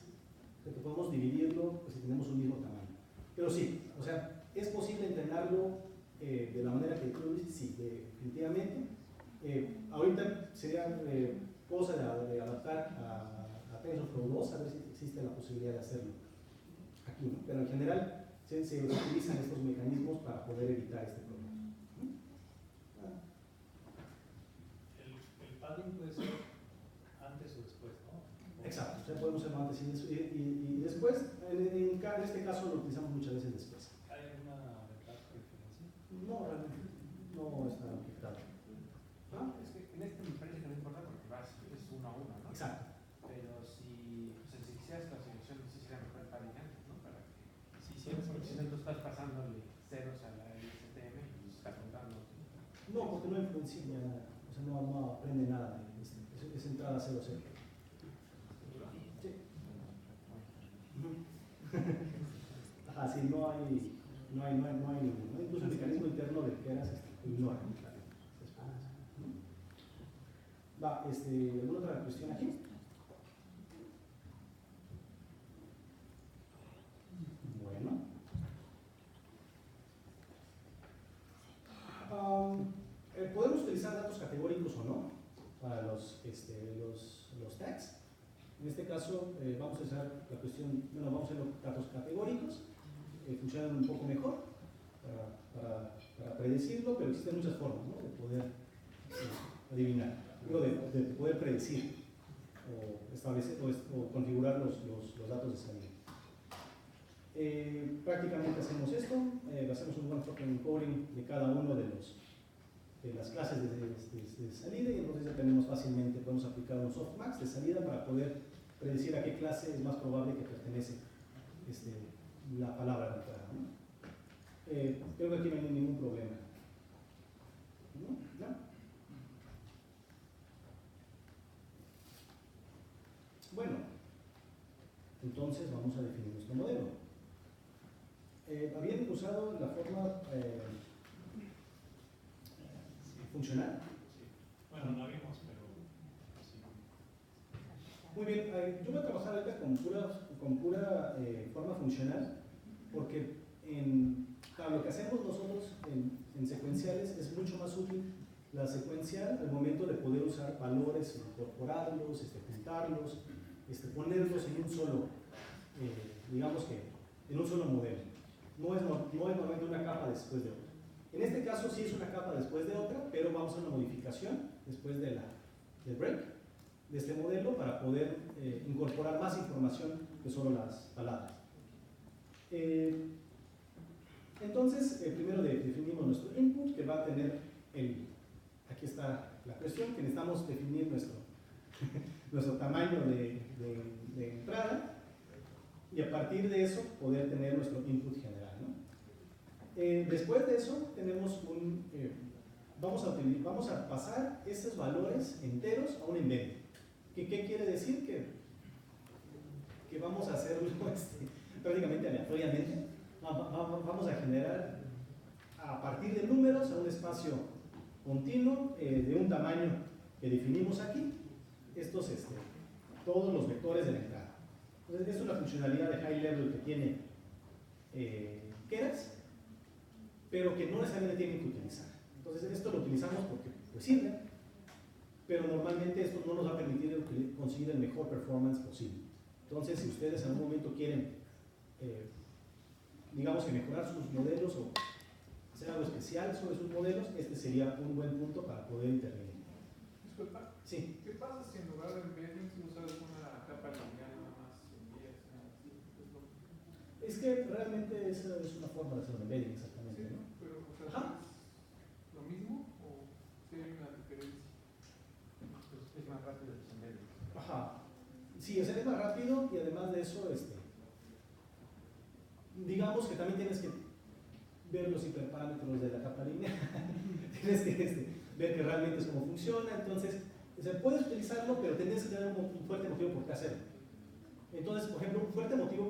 O sea, que podemos dividirlo si tenemos un mismo tamaño. Pero sí, o sea, es posible entrenarlo de la manera que tú dices, sí, definitivamente. Ahorita sería cosa de adaptar a TensorFlow 2, a ver si existe la posibilidad de hacerlo aquí, ¿no? Pero en general se utilizan estos mecanismos para poder evitar este problema. El padding puede ser antes o después, ¿no? Exacto, o sea, podemos hacerlo antes y después. En este caso lo utilizamos muchas veces después. ¿Hay alguna ventaja que diferencia? No, realmente no está afectado. Es que en este me parece que no importa porque es 1 a 1, ¿no? Exacto. Pero si quisieras clasificación, sí sería mejor el padding antes, ¿no? Para que Sí, si no tú estás pasándole ceros a la LSTM y pues está contando. No, porque no influencia nada, o sea, no aprende nada, es entrada 0-0. Sí. Ajá, sí, no hay ningún, incluso el mecanismo interno de Keras ignora. Va, ¿alguna otra cuestión aquí? Bueno. Podemos utilizar datos categóricos o no para los tags. En este caso vamos a usar la cuestión, bueno, vamos a hacer los datos categóricos, funcionan un poco mejor para predecirlo, pero existen muchas formas, ¿no?, de poder adivinar, digo, de poder predecir. establecer o configurar los datos de salida. Prácticamente hacemos esto, hacemos un one-shot encoding de cada uno de las clases de salida, y entonces ya tenemos fácilmente, podemos aplicar un softmax de salida para poder predecir a qué clase es más probable que pertenece la palabra de entrada, ¿no? Creo que aquí no hay ningún problema. ¿No? ¿No? Bueno, entonces vamos a definir nuestro modelo. ¿Habían usado la forma funcional? Sí. Bueno, no vimos, pero sí. Muy bien, yo voy a trabajar ahorita con pura forma funcional, porque para lo que hacemos nosotros en secuenciales es mucho más útil la secuencial al momento de poder usar valores, incorporarlos, juntarlos, ponerlos en un solo, digamos que en un solo modelo. No es normalmente una capa después de otra. En este caso sí es una capa después de otra, pero vamos a hacer una modificación después del break de este modelo para poder incorporar más información que solo las palabras. Entonces, primero definimos nuestro input, que va a tener aquí está la cuestión, que necesitamos definir nuestro tamaño de entrada, y a partir de eso poder tener nuestro input general, ¿no? Después de eso tenemos vamos a pasar estos valores enteros a un embedding. ¿Qué quiere decir? Que vamos a hacerlo prácticamente aleatoriamente. Vamos a generar a partir de números a un espacio continuo de un tamaño que definimos aquí, todos los vectores de la entrada. Entonces, esto es la funcionalidad de high level que tiene Keras, pero que no necesariamente tienen que utilizar. Entonces, esto lo utilizamos porque pues, sirve, pero normalmente esto no nos va a permitir conseguir el mejor performance posible. Entonces, si ustedes en algún momento quieren, digamos que mejorar sus modelos o hacer algo especial sobre sus modelos, este sería un buen punto para poder intervenir. Disculpa. Sí. ¿Qué pasa si en lugar de embedding se usa una capa lineal nada más? Es que realmente esa es una forma de hacer un embedding, exactamente, Sí, ¿no? pero Ajá. ¿es lo mismo o sí hay una diferencia? Es más rápido el embedding. Ajá. Sí, es más rápido, y además de eso, digamos que también tienes que ver los hiperparámetros de la capa lineal. Tienes que ver que realmente es como funciona. Entonces, puedes utilizarlo, pero tendrías que tener un fuerte motivo por qué hacerlo. Entonces, por ejemplo, un fuerte motivo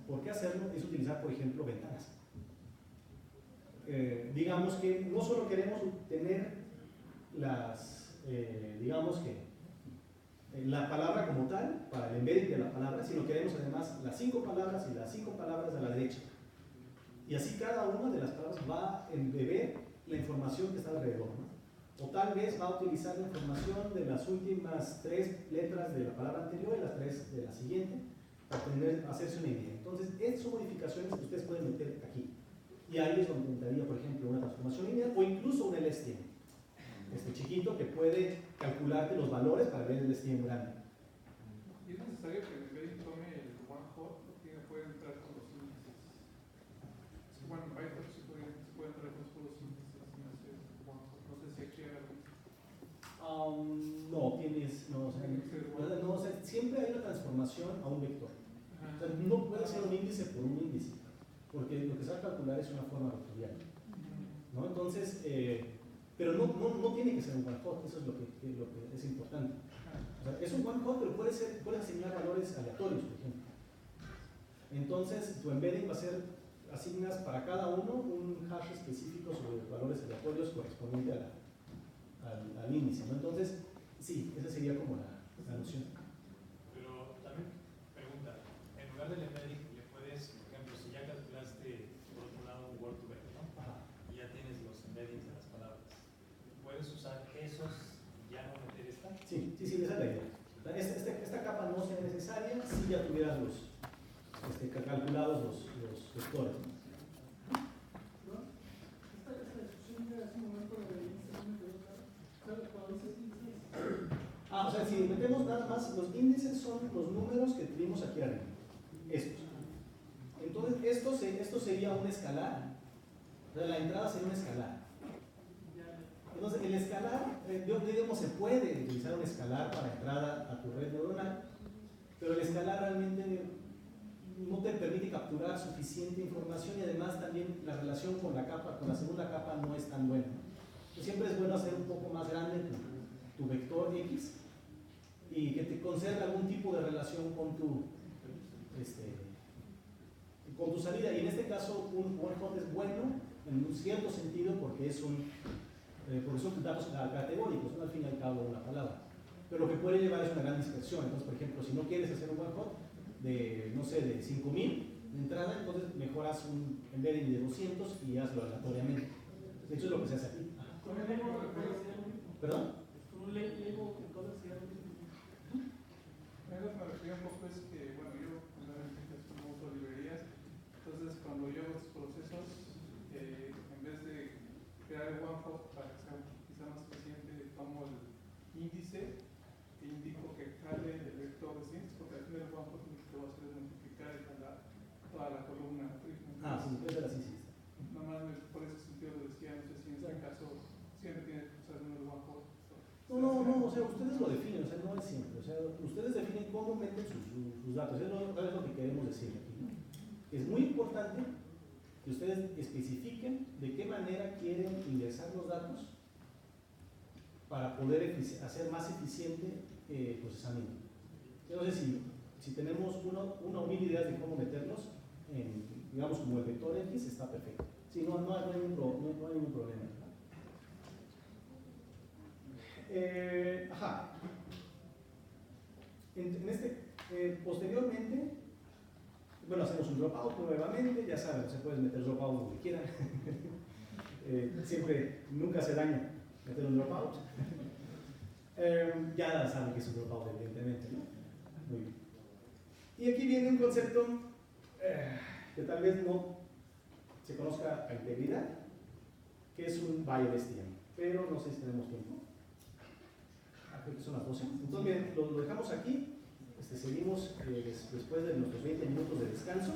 por qué hacerlo es utilizar, por ejemplo, ventanas. Digamos que no solo queremos tener digamos que la palabra como tal, para el embedding de la palabra, sino queremos además las 5 palabras y las 5 palabras a la derecha. Y así cada una de las palabras va a embeber la información que está alrededor, ¿no? O tal vez va a utilizar la información de las últimas 3 letras de la palabra anterior y las 3 de la siguiente para hacerse una idea. Entonces, estas son modificaciones que ustedes pueden meter aquí. Y ahí es donde entraría, por ejemplo, una transformación lineal o incluso un LSTM. Chiquito que puede calcularte los valores para ver el LSTM grande. ¿Y es necesario que el embedding tome el one hot o puede entrar con los índices? Bueno, en Python se puede entrar con los índices sin hacer one hot. No sé si aquí hay algo. No, siempre hay una transformación a un vector. O sea, no puede ser un índice por un índice, porque lo que se va a calcular es una forma vectorial, ¿no? Entonces, pero no tiene que ser un one hot, eso es lo que es importante. O sea, es un one hot, pero puedes asignar valores aleatorios, por ejemplo. Entonces, tu embedding va a ser, asignas para cada uno un hash específico sobre valores aleatorios correspondiente al índice, ¿no? Entonces, sí, esa sería como la noción. Pero también pregunta, en lugar del embedding le puedes, por ejemplo, si ya calculaste por otro lado un word to vector, ¿no? Ajá. Y ya tienes los embeddings de las palabras, ¿puedes usar esos y ya no meter esta? Sí, esa es la idea. Esta capa no sea necesaria si ya tuvieras calculados los vectores, ¿no? sea, si metemos nada más, los índices son los números que tuvimos aquí arriba. Estos. Entonces, esto sería un escalar. O sea, la entrada sería un escalar. Entonces, el escalar, digamos, se puede utilizar un escalar para entrada a tu red neuronal, pero el escalar realmente no te permite capturar suficiente información y además también la relación con la capa, con la segunda capa no es tan buena. Entonces, siempre es bueno hacer un poco más grande tu vector X y que te conserve algún tipo de relación con tu salida. Y en este caso, un one-hot es bueno en un cierto sentido porque son datos categóricos, ¿no? Al fin y al cabo una palabra. Pero lo que puede llevar es una gran dispersión. Entonces, por ejemplo, si no quieres hacer un one-hot de, no sé, de 5000 de entrada, entonces mejoras un embedding de 200 y hazlo aleatoriamente. De hecho, es lo que se hace aquí. ¿Perdón? Con un Lego que todo sea lo mismo. A lo que me refiero un poco es que, bueno, yo como uso librerías, entonces cuando yo hago estos procesos, en vez de crear el one-hot para que sea quizá más eficiente, tomo el índice e indico que jale el vector de ciencias, porque al final el one-hot lo que va a hacer es multiplicar y jalar toda la columna. Ah, sí, puede ser así, sí. Nada más por ese sentido lo decía, no sé si en este caso siempre tiene que usar un one-hot. No, o sea, ustedes lo definen, o sea, no es siempre. O sea, ustedes definen cómo meten sus datos. Eso es lo que queremos decir aquí, ¿no? Es muy importante que ustedes especifiquen de qué manera quieren ingresar los datos para poder hacer más eficiente el procesamiento. Yo no sé si tenemos una o mil ideas de cómo meterlos, digamos como el vector X, está perfecto. Sí, no hay ningún problema. Posteriormente, bueno, hacemos un dropout nuevamente, ya saben, se pueden meter dropout donde quieran. Nunca hace daño meter un dropout. Ya saben que es un dropout, evidentemente, ¿no? Muy bien. Y aquí viene un concepto que tal vez no se conozca a integridad, que es un BioSTM, pero no sé si tenemos tiempo. Creo que son las 12. Entonces, bien, lo dejamos aquí. Seguimos después de nuestros 20 minutos de descanso.